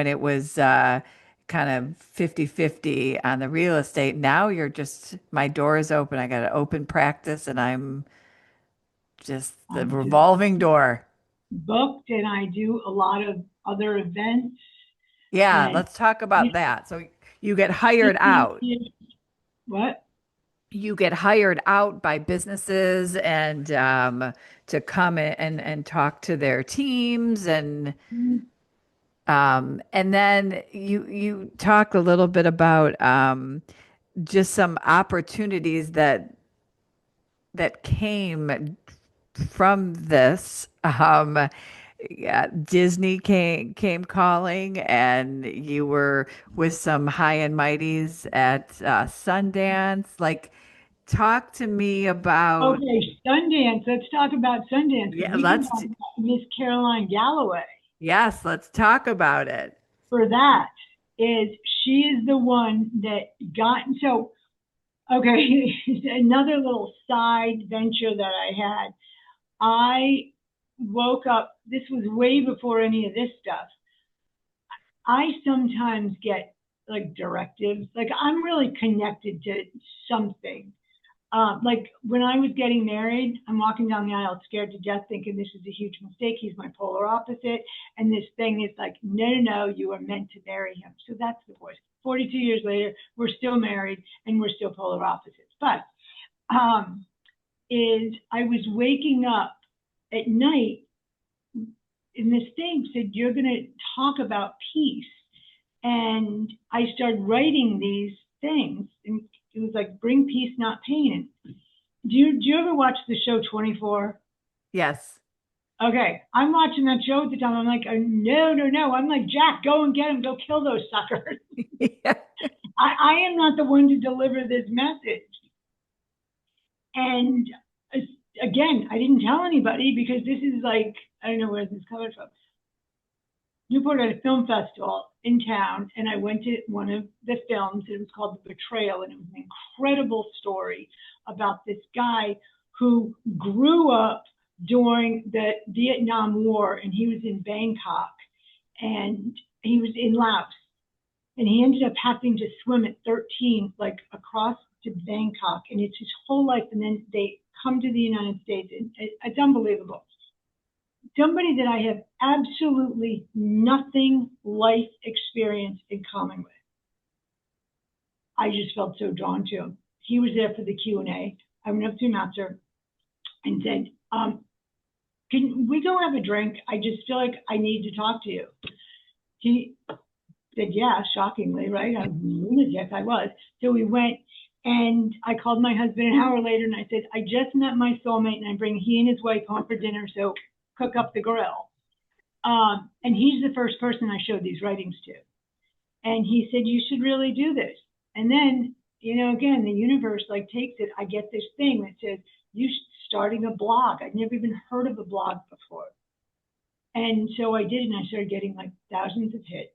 it was kind of 50-50 on the real estate. Now you're just my door is open. I got an open practice and I'm just the I'm just revolving door. booked and I do a lot of other events Yeah, and, let's talk you about that. So you get hired out. know, what? You get hired out by businesses and to come and talk to their teams and then you talk a little bit about just some opportunities that came from this. Yeah, Disney came calling, and you were with some high and mighties at Sundance. Like, talk to me about Okay, Sundance. Let's talk about Sundance because yeah. we can talk about Miss Caroline Galloway. Yes, let's talk about it. For that is she is the one that got so okay. Another little side venture that I had. I woke up. This was way before any of this stuff. I sometimes get like directives. Like I'm really connected to something. Like when I was getting married, I'm walking down the aisle scared to death, thinking this is a huge mistake. He's my polar opposite. And this thing is like, no, no, no, you are meant to marry him. So that's the voice. 42 years later, we're still married and we're still polar opposites. But um, is I was waking up at night and this thing said, you're going to talk about peace. And I started writing these things. And it was like, bring peace, not pain. Do you ever watch the show 24? Yes. Okay, I'm watching that show at the time. I'm like, oh, no, no, no. I'm like, Jack, go and get him. Go kill those suckers. Yeah. I am not the one to deliver this message. And again, I didn't tell anybody because this is like, I don't know where this is coming from. Newport had a film festival in town, and I went to one of the films. It was called The Betrayal, and it was an incredible story about this guy who grew up during the Vietnam War, and he was in Bangkok, and he was in Laos, and he ended up having to swim at 13, like across to Bangkok, and it's his whole life. And then they come to the United States, and it's unbelievable. Somebody that I have absolutely nothing life experience in common with. I just felt so drawn to him. He was there for the Q&A. I went up to him after and said, can we go have a drink? I just feel like I need to talk to you. He said, yeah, shockingly, right? I'm a lunatic, I was. So we went and I called my husband an hour later and I said, I just met my soulmate and I bring he and his wife home for dinner, so cook up the grill. And he's the first person I showed these writings to. And he said, you should really do this. And then, again, the universe like takes it. I get this thing that says, you starting a blog. I'd never even heard of a blog before. And so I did, and I started getting like thousands of hits.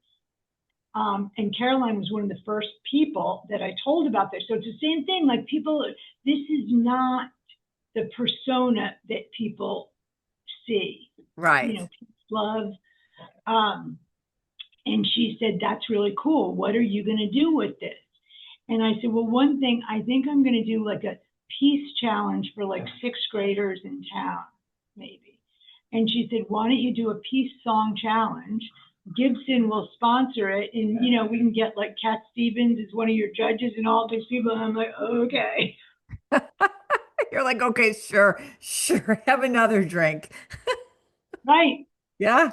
And Caroline was one of the first people that I told about this. So it's the same thing. Like people, this is not the persona that people see. Right. Love. And she said, that's really cool. What are you going to do with this? And I said, well, one thing, I think I'm going to do like a peace challenge for like sixth graders in town, maybe. And she said, why don't you do a peace song challenge? Gibson will sponsor it. And, we can get like Cat Stevens as one of your judges and all these people. And I'm like, okay. You're like, okay, sure, sure. Have another drink. Right. Yeah,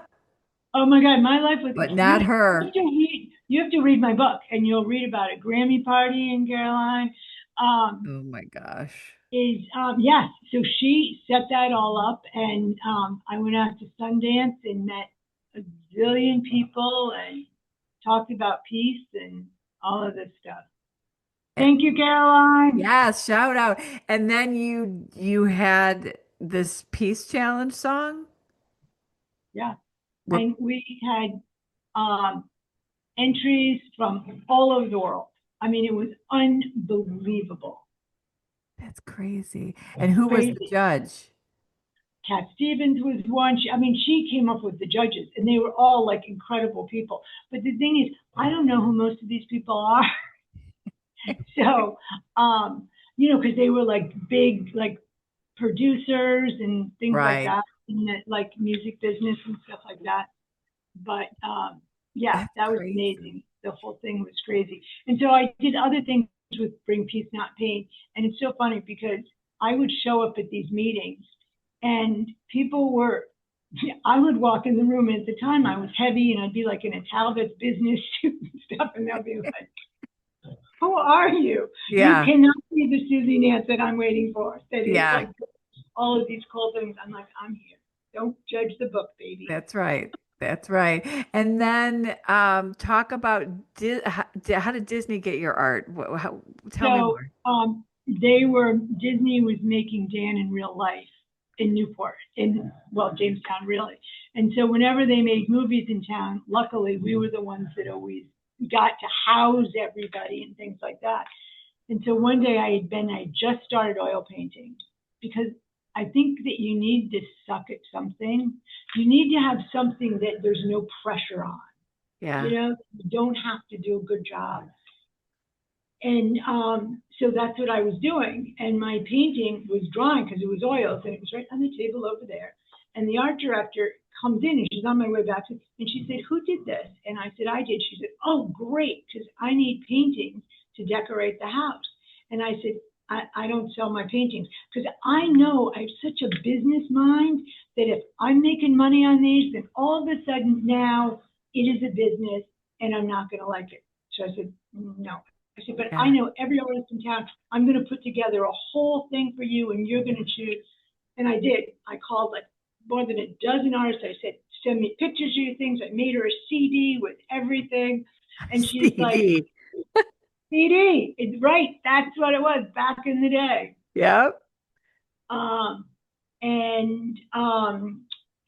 Oh my God, my life was but you not have her. to read you have to read my book and you'll read about a Grammy party in Caroline. Um, Oh my gosh. is yes, so she set that all up and I went out to Sundance and met a zillion people and talked about peace and all of this stuff. Eh, Thank you, Caroline. yes, shout out. And then you had this peace challenge song. Yeah. We're, And we had um, entries from all over the world. I mean, it was unbelievable. that's crazy. And who was the Crazy. judge? Cat Stevens was one. I mean, she came up with the judges, and they were all like incredible people. But the thing is, I don't know who most of these people are. So, um, because they were like big, like producers and things like Right. that in the like music business and stuff like that. But yeah, That's that was crazy. amazing. The whole thing was crazy. And so I did other things with Bring Peace, Not Pain. And it's so funny because I would show up at these meetings and people were, I would walk in the room, and at the time I was heavy and I'd be like in a Talbot's business suit and stuff. And they'll be like, who are you? You Yeah. cannot be the Suzi Nance that I'm waiting for. That is Yeah. like all of these cool things. I'm like, I'm here. Don't judge the book, baby. That's right. That's right. And then talk about how did Disney get your art? Tell me So more. Disney was making Dan in real life in Newport, in, well, Jamestown, really. And so whenever they made movies in town, luckily we were the ones that always got to house everybody and things like that. And so one day I just started oil painting because I think that you need to suck at something. You need to have something that there's no pressure on. Yeah. You don't have to do a good job. And so that's what I was doing. And my painting was drawing because it was oils and it was right on the table over there. And the art director comes in and she's on my way back and she said, "Who did this?" And I said, "I did." She said, "Oh, great, because I need paintings to decorate the house." And I said, I don't sell my paintings because I know I have such a business mind that if I'm making money on these, then all of a sudden now it is a business and I'm not going to like it. So I said, "No." I said, "But I Yeah. know every artist in town. I'm going to put together a whole thing for you and you're going to choose." And I did. I called like more than a dozen artists. I said, "Send me pictures of your things." I made her a CD with everything. And she's like, CD. "CD, it's right. That's what it was back in the day." Yep. Um, and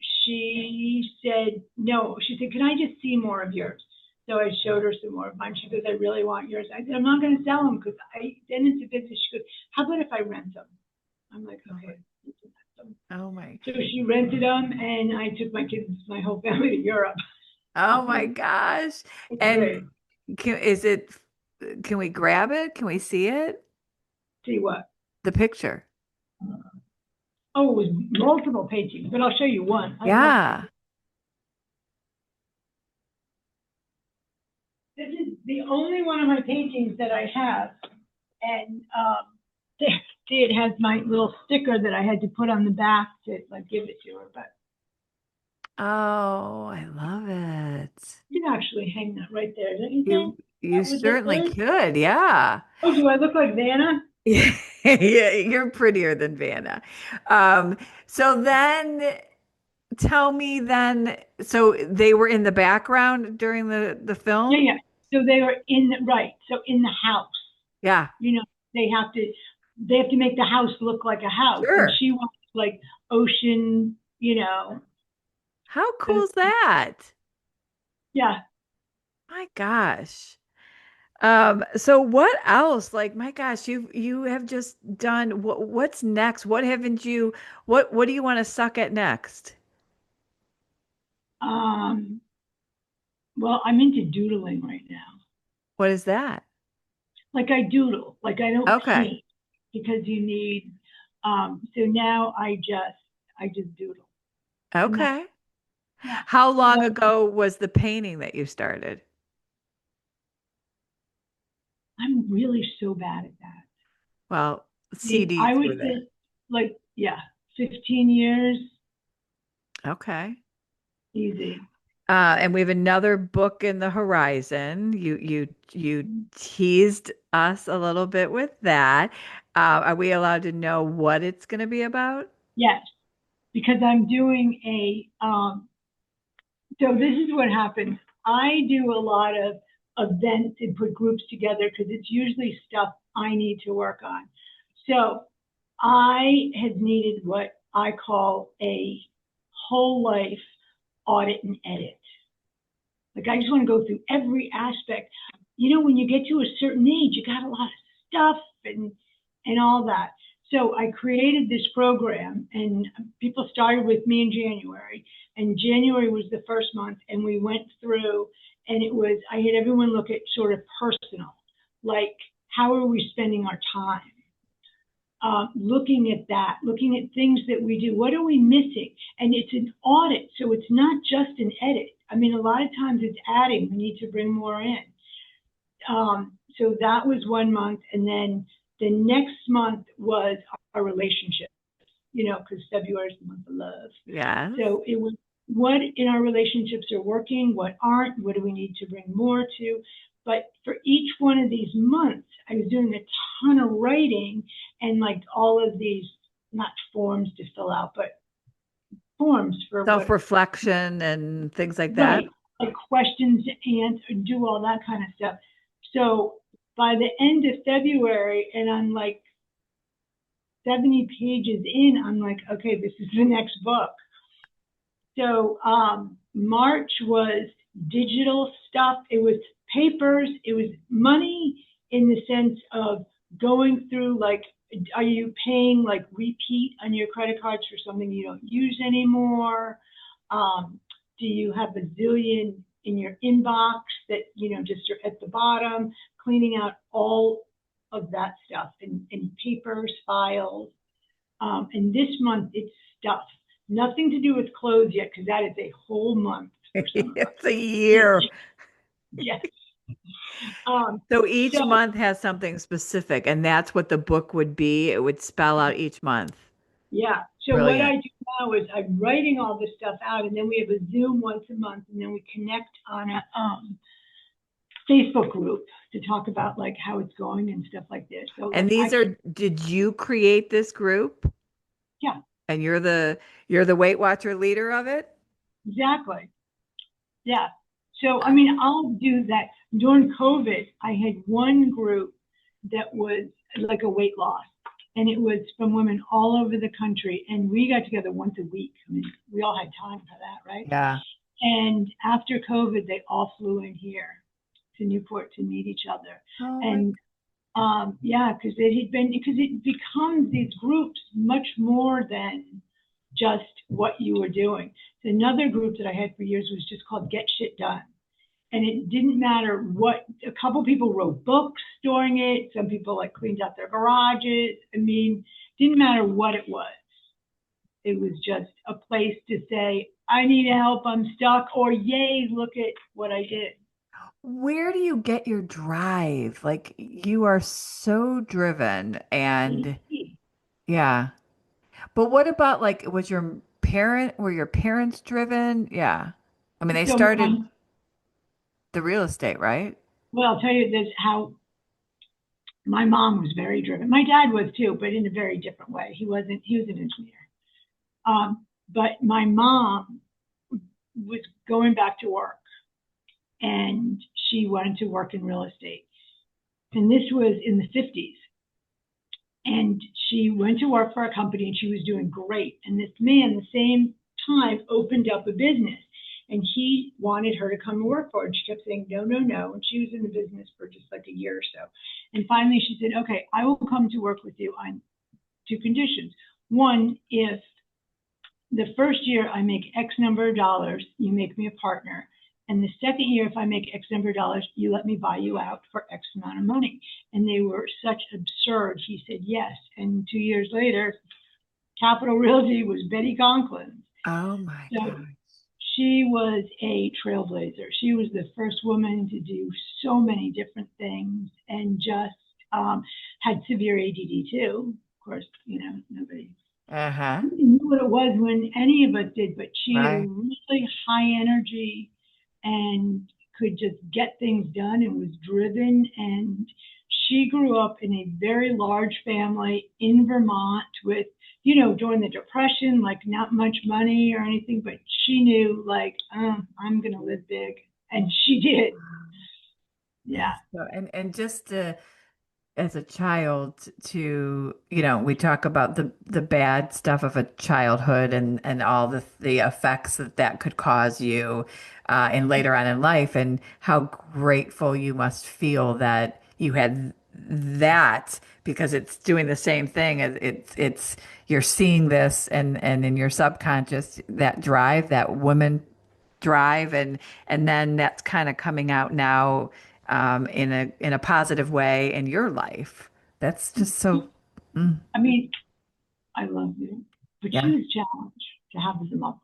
she said, "No." She said, "Can I just see more of yours?" So I showed her some more of mine. She goes, "I really want yours." I said, "I'm not going to sell them because then it's a business." She goes, "How about if I rent them?" I'm like, Oh my, "Okay." oh my, So she rented them, and I took my kids, my whole family to Europe. oh my Um, gosh. it's And great. is it, can we grab it? Can we see it? See what? The picture. Oh, it was multiple paintings, but I'll show you one. I love this. Yeah. This is the only one of my paintings that I have, and see, it has my little sticker that I had to put on the back to like give it to her. But Oh, I love it. you can actually hang that right there, don't you You think? you Would look certainly good. could. Yeah. Oh, do I look like Vanna? Yeah, yeah, you're prettier than Vanna. So then tell me then, so they were in the background during the Yeah, film? yeah. So they were in the right. So in the house, Yeah, you know, they have to they have to make the house look like a house, and sure. she wants like ocean, How the cool is that? yeah. My gosh. So what else? Like, my gosh, you have just done what's next? What do you want to suck at next? Um, well, I'm into doodling right now. What is that? Like I doodle, like I don't Okay. paint because you need. So now I just doodle, and that's Okay. yeah. How So long ago was the painting that you started? I'm really so bad at that. Well, I CDs would were there. say like yeah, 15 years, Okay. easy. And we have another book in the horizon. You teased us a little bit with that. Are we allowed to know what it's going to be about? Yes, because I'm doing a So this is what happens. I do a lot of events and put groups together because it's usually stuff I need to work on. So I had needed what I call a whole life audit and edit. Like I just want to go through every aspect. You know, when you get to a certain age, you got a lot of stuff and all that. So I created this program, and people started with me in January. And January was the first month, and we went through, and it was I had everyone look at sort of personal, like how are we spending our time? Looking at that, looking at things that we do. What are we missing? And it's an audit, so it's not just an edit. I mean, a lot of times it's adding. We need to bring more in. So that was 1 month, and then the next month was our relationship. You know, because February is the month of love. Yes. So it was what in our relationships are working, what aren't, what do we need to bring more to. But for each one of these months, I was doing a ton of writing and like all of these, not forms to fill out, but forms for what, Self-reflection and things like that. right, like questions to answer, do all that kind of stuff. So by the end of February, and I'm like 70 pages in, I'm like, okay, this is the next book. So March was digital stuff. It was papers. It was money in the sense of going through like, are you paying like repeat on your credit cards for something you don't use anymore? Do you have a zillion in your inbox that, you know, just are at the bottom, cleaning out all of that stuff in papers, files. And this month it's stuff. Nothing to do with clothes yet, because that is a whole month for some of us. It's a year. Yes. So each So month has something specific, and that's what the book would be. It would spell out each month. yeah. So what Brilliant. I do now is I'm writing all this stuff out, and then we have a Zoom once a month, and then we connect on a Facebook group to talk about like how it's going and stuff like this. So And like I these can, are, did you create this group? yeah, And you're the Weight Watcher leader of it? exactly. Yeah. So, I mean, I'll do that. During COVID, I had one group that was like a weight loss, and it was from women all over the country. And we got together once a week. I mean, we all had time for that, right? Yeah. And after COVID, they all flew in here to Newport to meet each other. Oh my. And yeah, because it becomes these groups much more than just what you were doing. Another group that I had for years was just called Get Shit Done. And it didn't matter what, a couple people wrote books during it. Some people like cleaned out their garages. I mean, didn't matter what it was. It was just a place to say, I need help, I'm stuck, or yay, look at what I did. Where do you get your drive? Like you are so driven and yeah. But what about like were your parents driven? Yeah. I mean, they So, started the real estate, right? well, I'll tell you this how my mom was very driven. My dad was too, but in a very different way. He was an engineer. But my mom was going back to work, and she wanted to work in real estate. And this was in the 50s. And she went to work for a company and she was doing great. And this man, the same time, opened up a business. And he wanted her to come and work for it. And she kept saying, no, no, no. And she was in the business for just like a year or so. And finally she said, okay, I will come to work with you on two conditions. One, if the first year I make X number of dollars, you make me a partner. And the second year, if I make X number of dollars, you let me buy you out for X amount of money. And they were such absurd. He said yes. And 2 years later, Capital Realty was Betty Conklin's. Oh my So God. she was a trailblazer. She was the first woman to do so many different things, and just had severe ADD too. Of course, you know, nobody Uh-huh. knew what it was when any of us did, but she had a Right. really high energy and could just get things done and was driven. And she grew up in a very large family in Vermont with, during the Depression, like not much money or anything, but she knew like, I'm going to live big. And she did. Yeah. And just as a child to, we talk about the bad stuff of a childhood and all the effects that that could cause you and later on in life, and how grateful you must feel that you had that, because it's doing the same thing. It's you're seeing this, and in your subconscious, that drive, that woman drive, and then that's kind of coming out now in a positive way in your life. That's just so, mm, I mean, I love you, but she yeah. was challenged to have as a mother.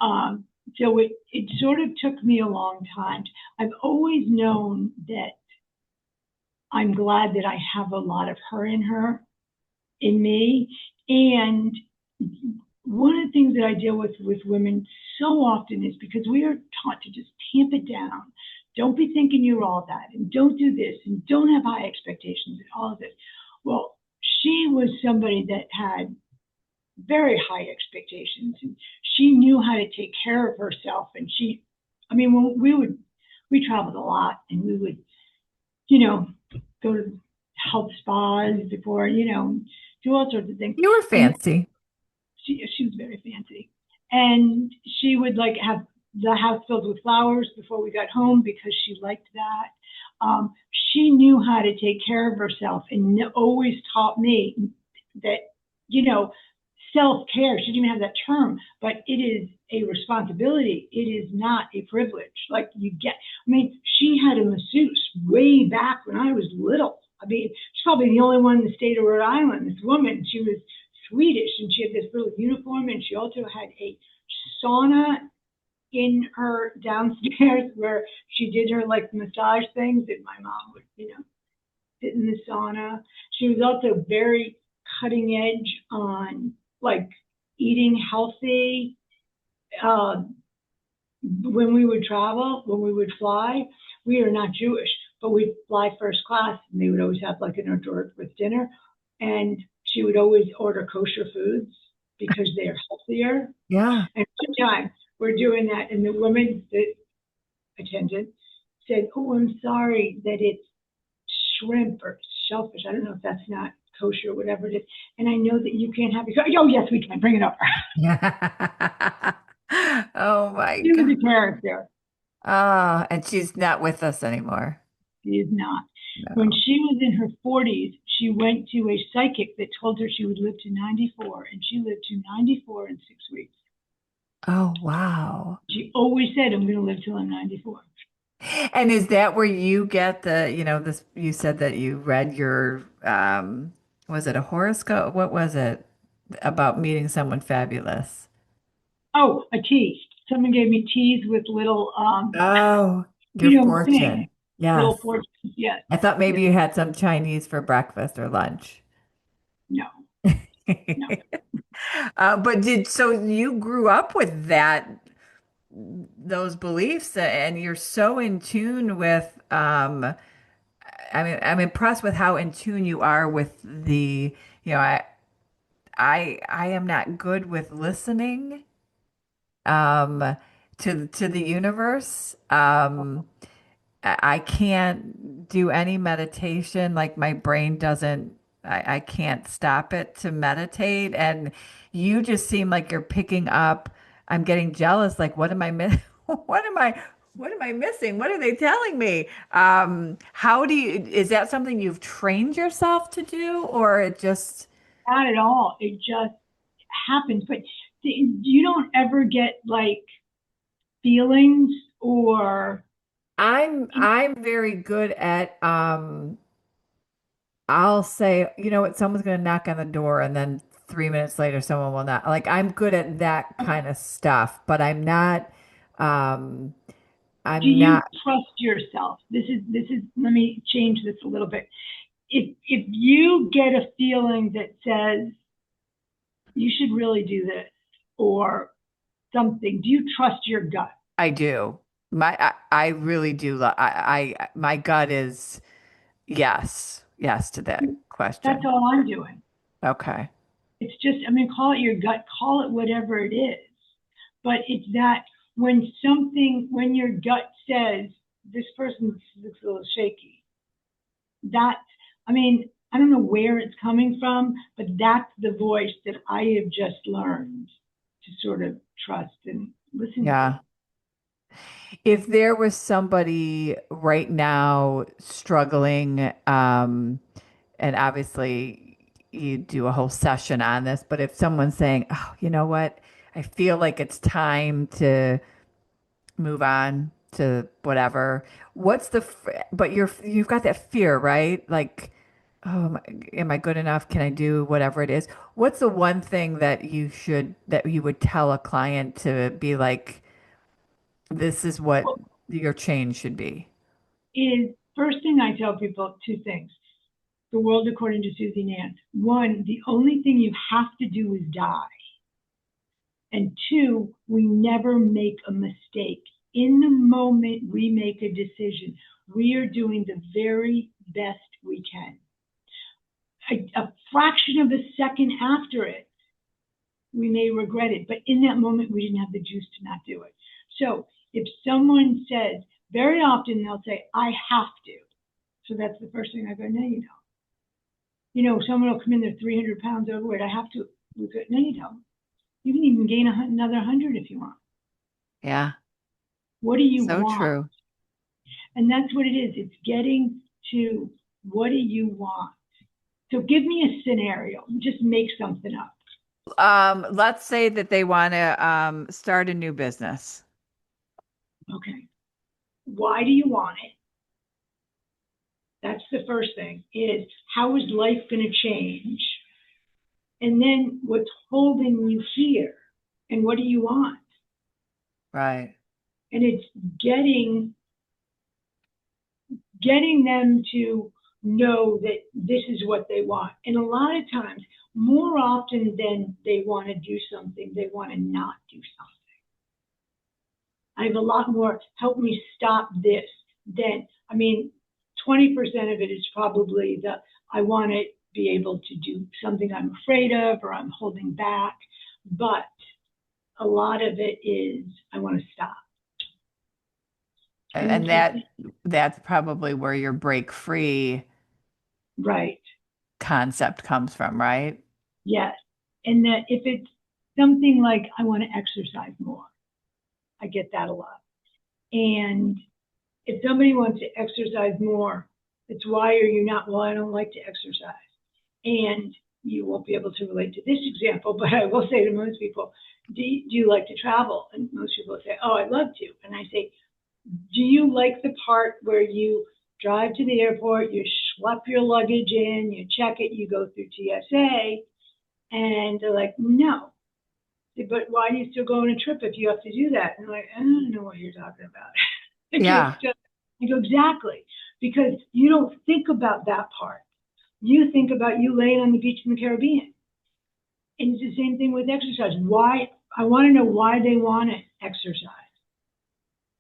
Um, so it sort of took me a long time. I've always known that I'm glad that I have a lot of her in me. And one of the things that I deal with women so often is because we are taught to just tamp it down. Don't be thinking you're all that, and don't do this, and don't have high expectations, and all of this. Well, she was somebody that had very high expectations, and she knew how to take care of herself. And I mean, when we traveled a lot, and we would, you know, go to health spas before, do all sorts of things. You were And fancy. she was very fancy, and she would like have the house filled with flowers before we got home because she liked that. She knew how to take care of herself and always taught me that, you know, self care. She didn't even have that term, but it is a responsibility. It is not a privilege. Like I mean, she had a masseuse way back when I was little. I mean, she's probably the only one in the state of Rhode Island. This woman, she was Swedish, and she had this little uniform, and she also had a sauna in her downstairs where she did her like massage things, and my mom would, sit in the sauna. She was also very cutting edge on like eating healthy. Uh, when we would travel, when we would fly, we are not Jewish, but we'd fly first class, and they would always have like an hors d'oeuvre with dinner. And she would always order kosher foods because they are healthier. Yeah. And one time we're doing that, and the woman that attended said, "Oh, I'm sorry that it's shrimp or shellfish. I don't know if that's not kosher or whatever it is. And I know that you can't have it." Oh, yes, we can. Bring it over. Oh my She was God. a character. Oh, and she's not with us anymore. She is not. When No. she was in her 40s, she went to a psychic that told her she would live to 94, and she lived to 94 in 6 weeks. Oh, wow. She always said, "I'm going to live till I'm 94." And is that where you get this, you said that you read your, was it a horoscope? What was it about meeting someone fabulous? Oh, a tea. Someone gave me teas with little, Oh, your things, fortune. little Yes. fortunes. Yes, I thought maybe yes. you had some Chinese for breakfast or lunch. No, no. But so you grew up with those beliefs, and you're so in tune with, I mean, I'm impressed with how in tune you are with you know, I am not good with listening, to the universe. I can't do any meditation. Like my brain doesn't, I can't stop it to meditate. And you just seem like you're picking up. I'm getting jealous. Like, what am I miss? What am I missing? What are they telling me? Is that something you've trained yourself to do, or it just, Not at all. It just happens. But you don't ever get like feelings or I'm very good at, I'll say, you know what, someone's going to knock on the door, and then 3 minutes later, someone will not. Like, I'm good at that kind of stuff, but um, do I'm you not, trust yourself? This is let me change this a little bit. If you get a feeling that says you should really do this or something, do you trust your gut? I do. I really do. My gut is yes to that That's question. all I'm doing. Okay. It's just, I mean, call it your gut, call it whatever it is. But it's that when your gut says this person looks a little shaky, that, I mean, I don't know where it's coming from, but that's the voice that I have just learned to sort of trust and listen to. Yeah. If there was somebody right now struggling, and obviously you do a whole session on this, but if someone's saying, oh, you know what? I feel like it's time to move on to whatever. What's but you've got that fear, right? Like, oh, am I good enough? Can I do whatever it is? What's the one thing that you would tell a client to be like, this is what Well, your change should be? is first thing I tell people two things. The world according to Suzi Nance. One, the only thing you have to do is die. And two, we never make a mistake. In the moment we make a decision, we are doing the very best we can. A fraction of a second after it, we may regret it, but in that moment, we didn't have the juice to not do it. So if someone says, very often they'll say, I have to. So that's the first thing I go, no, you don't. You know, someone will come in, they're 300 pounds overweight. I have to. We go, no, you don't. You can even gain another 100 if you want. Yeah, What do you so want? true. And that's what it is. It's getting to what do you want? So give me a scenario. Just make something up. Let's say that they want to start a new business. Okay. Why do you want it? That's the first thing is how is life going to change? And then what's holding you here? And what do you want? Right. And it's getting them to know that this is what they want. And a lot of times, more often than they want to do something, they want to not do something. I have a lot more help me stop this than, I mean, 20% of it is probably the I want to be able to do something I'm afraid of or I'm holding back. But a lot of it is I want to stop. And And I think, that's probably where your break free right, concept comes from, right? yes. And that if it's something like I want to exercise more, I get that a lot. And if somebody wants to exercise more, it's why are you not? Well, I don't like to exercise. And you won't be able to relate to this example, but I will say to most people, do you like to travel? And most people say, oh, I'd love to. And I say, do you like the part where you drive to the airport, you schlep your luggage in, you check it, you go through TSA, and they're like, no. But why do you still go on a trip if you have to do that? And they're like, I don't know what you're talking about. It's Yeah. just, I go, exactly. Because you don't think about that part. You think about you laying on the beach in the Caribbean. And it's the same thing with exercise. Why? I want to know why they want to exercise.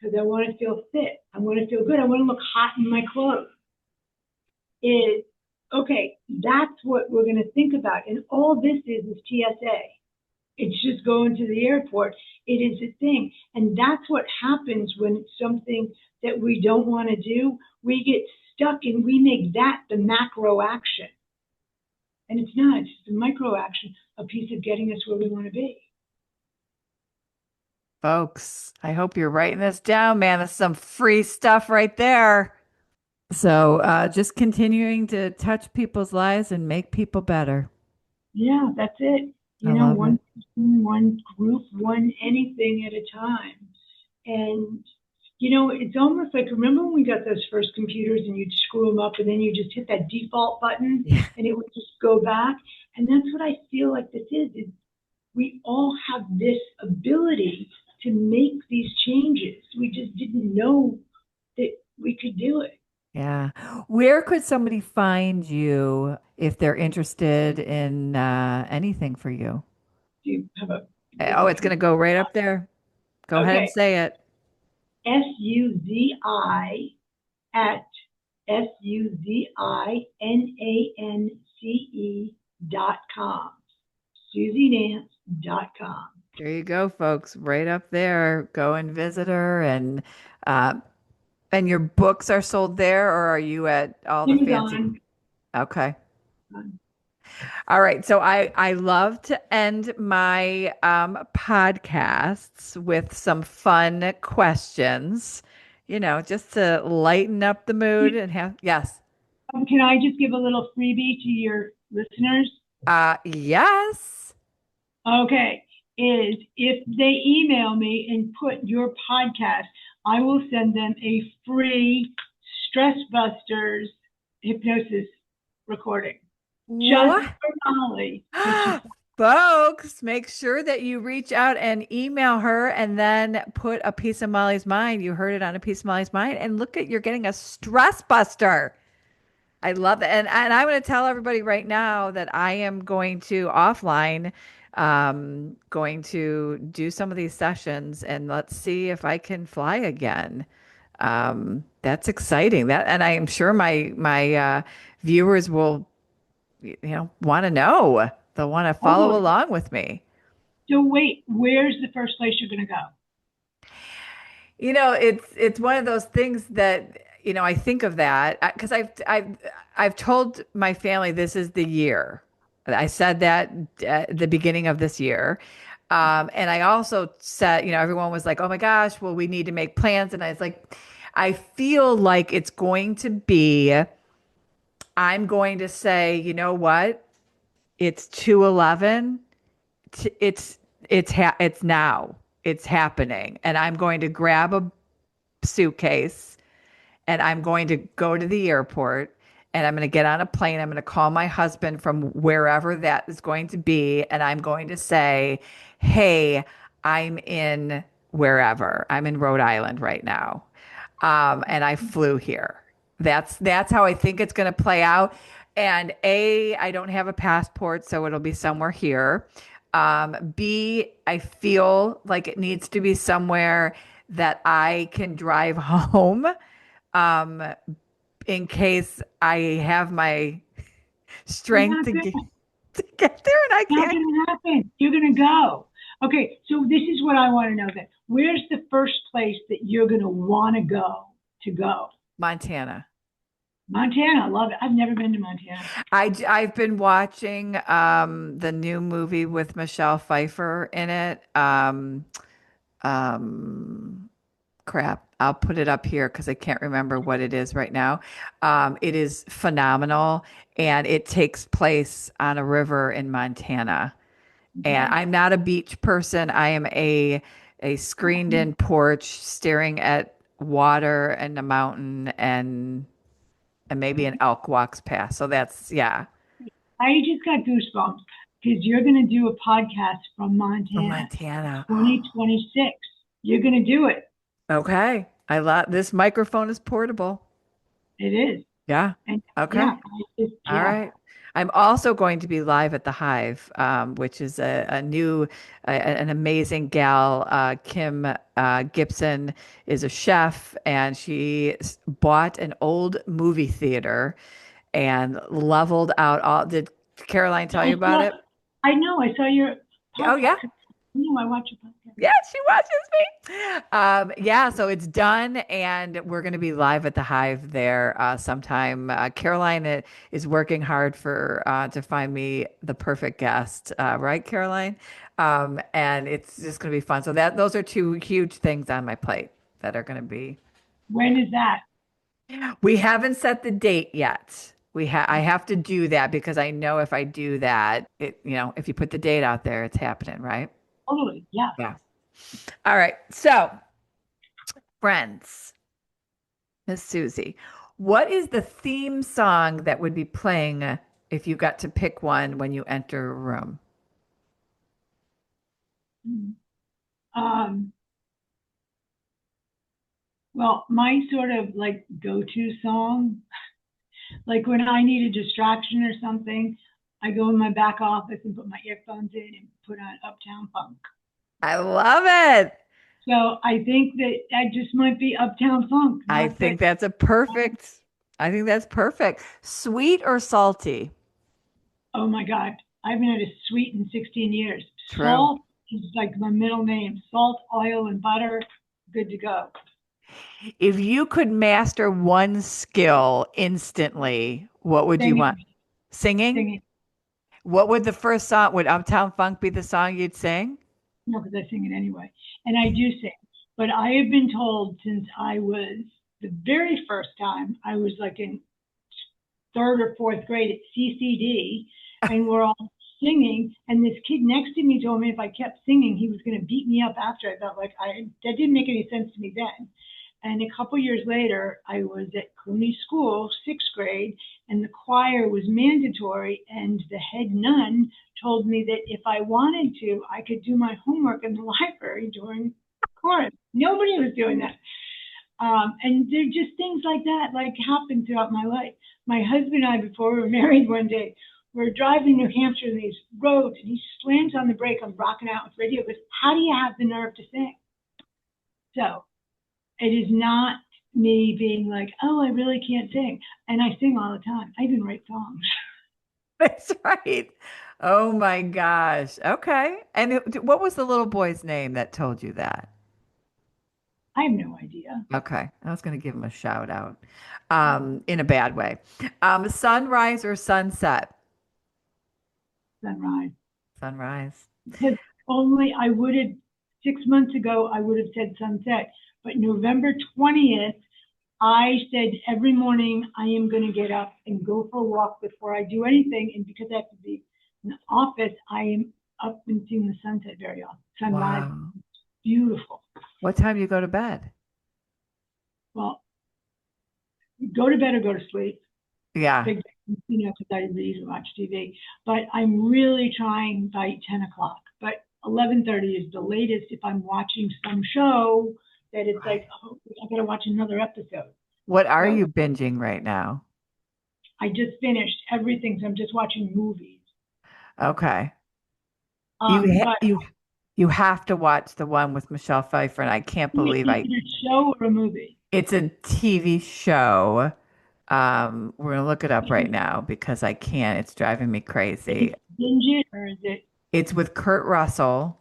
Because I want to feel fit. I want to feel good. I want to look hot in my clothes. Is okay, that's what we're going to think about. And all this is TSA. It's just going to the airport. It is a thing. And that's what happens when it's something that we don't want to do. We get stuck and we make that the macro action. And it's not, it's just a micro action, a piece of getting us where we want to be. Folks, I hope you're writing this down, man. That's some free stuff right there. So, just continuing to touch people's lives and make people better. Yeah, that's it. I You know, love it. one person, one group, one anything at a time. And, you know, it's almost like, remember when we got those first computers and you'd screw them up and then you just hit that default button Yeah. and it would just go back? And that's what I feel like this is we all have this ability to make these changes. We just didn't know that we could do it. Yeah. Where could somebody find you if they're interested in anything for you? Do you have a Oh, bigger it's going piece? to go right up there. Go ahead and Okay, say it. Suzi at SUZINANCE.com. SuziNance.com. There you go, folks. Right up there. Go and visit her. Uh, and your books are sold there, or are you at all the fancy? Amazon. Okay. All right. So I love to end my podcasts with some fun questions, just to lighten up the mood and have, yes. Can I just give a little freebie to your listeners? Yes. Okay. Is if they email me and put your podcast, I will send them a free Stress Busters hypnosis recording just What? for Molly. So she, Folks, make sure that you reach out and email her and then put a piece of Molly's mind. You heard it on a piece of Molly's mind. And look at, you're getting a stress buster. I love that. And I'm going to tell everybody right now that I am going to offline, going to do some of these sessions and let's see if I can fly again. That's exciting. That, and I am sure my viewers will, want to know. They'll want to follow totally. along with me. So wait, where's the first place you're going to go? It's one of those things that, I think of that because I've told my family this is the year. I said that at the beginning of this year. And I also said, everyone was like, "Oh my gosh, well, we need to make plans." And I was like, I feel like it's going to be, I'm going to say, you know what? It's 211. It's now. It's happening. And I'm going to grab a suitcase and I'm going to go to the airport and I'm going to get on a plane. I'm going to call my husband from wherever that is going to be. And I'm going to say, hey, I'm in wherever. I'm in Rhode Island right now. And I flew here. That's how I think it's going to play out. And I don't have a passport, so it'll be somewhere here. B, I feel like it needs to be somewhere that I can drive home, um, in case I have my strength Not good. to get there and I Not can't. going to happen. You're going to go. Okay, so this is what I want to know then. Where's the first place that you're going to want to go to go? Montana. Montana, I love it. I've never been to Montana. I've been watching the new movie with Michelle Pfeiffer in it. Um, Crap. I'll put it up here because I can't remember what it is right now. It is phenomenal and it takes place on a river in Montana. And Okay. I'm not a beach person. I am a screened in porch staring at water and a mountain and maybe an elk walks past. So that's, yeah. I just got goosebumps because you're going to do a podcast from From Montana Montana. 2026. You're going to do it. Okay. I love this microphone is portable. It is. Yeah. And Okay. yeah, All yeah. right. I'm also going to be live at the Hive, which is a new, an amazing gal. Kim Gibson is a chef, and she bought an old movie theater and leveled out all. Did Caroline tell I you about saw, it? I know, I saw your Oh yeah. podcast. No, I watch your podcast. Yeah, she watches me. Yeah, so it's done, and we're going to be live at the Hive there sometime. Caroline is working hard for to find me the perfect guest, right, Caroline? And it's just going to be fun. So those are two huge things on my plate that are going to be. When is that? We haven't set the date yet. I have to do that because I know if I do that, if you put the date out there, it's happening, right? Totally. Yeah. Yeah. All right. So, friends, Miss Susie, what is the theme song that would be playing if you got to pick one when you enter a room? Um, well, my sort of like go-to song, like when I need a distraction or something, I go in my back office and put my earphones in and put on Uptown Funk. I love it. So I think that that just might be Uptown Funk. I Not that, think that's a perfect. I think that's perfect. Sweet or salty? oh my God, I haven't had a sweet in 16 years. True. Salt is like my middle name. Salt, oil, and butter, good to go. If you could master one skill instantly, what would you want? Singing, Singing? singing. What would the first song, would Uptown Funk be the song you'd sing? No, because I sing it anyway. And I do sing. But I have been told since I was the very first time, I was like in third or fourth grade at CCD, and we're all singing. And this kid next to me told me if I kept singing, he was going to beat me up after. I felt like that didn't make any sense to me then. And a couple years later, I was at Clooney School, sixth grade, and the choir was mandatory. And the head nun told me that if I wanted to, I could do my homework in the library during chorus. Nobody was doing that. And there are just things like that, like happen throughout my life. My husband and I, before we were married one day, we're driving New Hampshire in these roads, and he slams on the brake. I'm rocking out with radio. He goes, "How do you have the nerve to sing?" So it is not me being like, "Oh, I really can't sing," and I sing all the time. I even write songs. That's right. Oh my gosh. Okay. And what was the little boy's name that told you that? I have no idea. Okay. I was going to give him a shout out, in a bad way. Sunrise or sunset? Sunrise. Sunrise. Because only I would have 6 months ago I would have said sunset, but November 20th I said every morning I am going to get up and go for a walk before I do anything, and because I have to be in the office, I am up and seeing the sunset very often. Sunrise, Wow. beautiful. What time do you go to bed? Well, go to bed or go to sleep. Yeah. Big, because I read and watch TV. But I'm really trying by 10 o'clock. But 11:30 is the latest if I'm watching some show that it's Right. like, oh, I gotta watch another episode. What are So you binging right now? I just finished everything, so I'm just watching movies. Okay. You ha But you have to watch the one with Michelle Pfeiffer, and I can't is believe it a show or a movie? it's a TV show. We're gonna look it up right now because I can't. It's driving me Is crazy. it binge it or is it It's with Kurt Russell.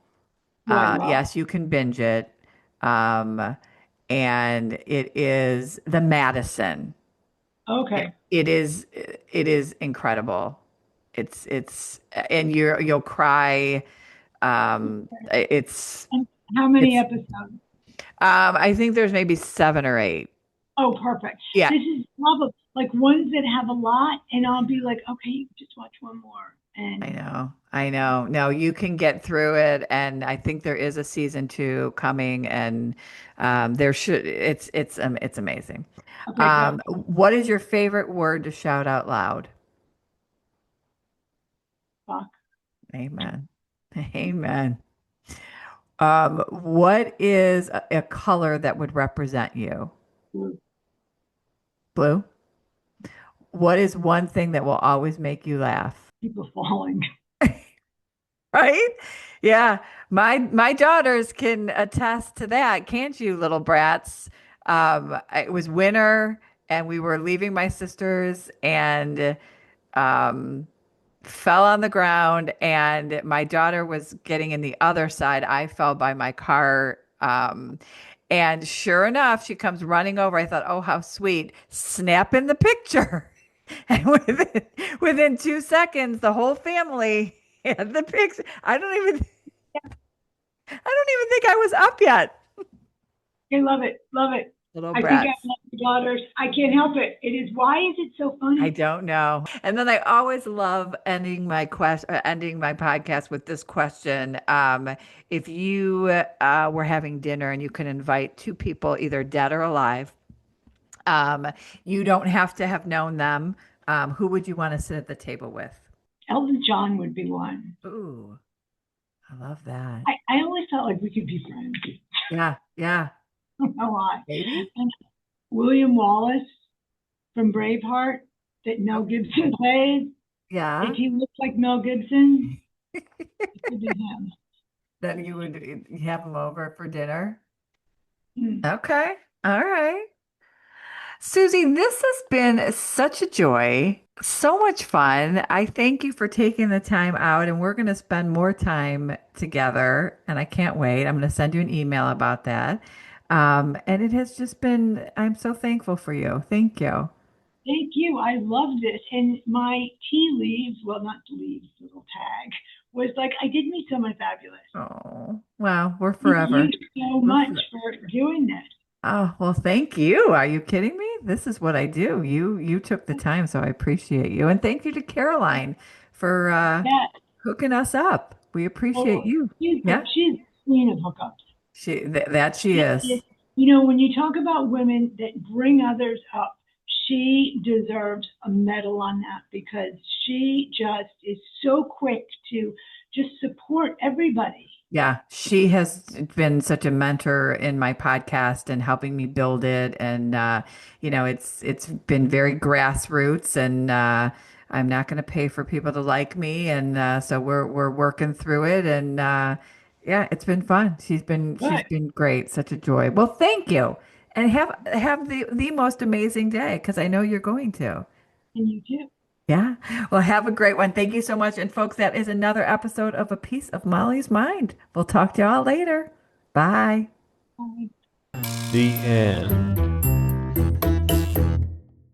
who I love? Yes, you can binge it. Um, and it is the Madison. Okay. It is incredible. And you'll cry. It's And how many it's episodes? I think there's maybe 7 or 8. Oh, perfect. Yeah, This is probably like ones that have a lot, and I'll be like, okay, just watch one more. I And know. I know. No, you can get through it, and I think there is a season 2 coming, and there should it's amazing. okay, good. What is your favorite word to shout out loud? Fuck. Amen. Amen. What is a color that would represent you? Blue. What is one thing that will always make you laugh? People falling. Right? Yeah. My daughters can attest to that, can't you, little brats? It was winter and we were leaving my sister's and um fell on the ground and my daughter was getting in the other side. I fell by my car. And sure enough, she comes running over. I thought, oh, how sweet. Snap in the picture. And within 2 seconds, the whole family had the picture. I don't even think I was up yet. I love it. Love it. Little I think I brats. love the daughters. I can't help it. It is, why is it so I funny? don't know. And then I always love ending my podcast with this question. If you were having dinner and you could invite 2 people, either dead or alive, um, you don't have to have known them. Who would you want to sit at the table with? Elton John would be one. Ooh, I love that. I always felt like we could be friends. Yeah, yeah. I don't know why. Maybe. And William Wallace from Braveheart that Mel Oh, Gibson plays. If yeah. he looked like Mel Gibson, it could be him. Then you would have them over for dinner. Hmm. Okay. All right. Susie, this has been such a joy. So much fun. I thank you for taking the time out, and we're going to spend more time together. And I can't wait. I'm going to send you an email about that. And it has just been, I'm so thankful for you. Thank you. Thank you. I love this. And my tea leaves, well, not leaves, little tag, was like, I did meet someone fabulous. Oh, wow. We're Thank you forever. so We're much forever. for doing this. Oh, well, thank you. Are you kidding me? This is what I do. You took the time, so I appreciate you. And thank you to Caroline for Yeah. hooking us up. We appreciate Oh, you. Yeah, she's the queen of hookups. that she is. You know, when you talk about women that bring others up, she deserves a medal on that because she just is so quick to just support everybody. Yeah, she has been such a mentor in my podcast and helping me build it. And it's been very grassroots, and I'm not going to pay for people to like me, and so we're working through it. And yeah, it's been fun. She's Good. been great, such a joy. Well, thank you, and have the most amazing day because I know you're going to. And you too. Yeah. Well, have a great one. Thank you so much. And folks, that is another episode of A Piece of Molly's Mind. We'll talk to y'all later. Bye. Bye. The end.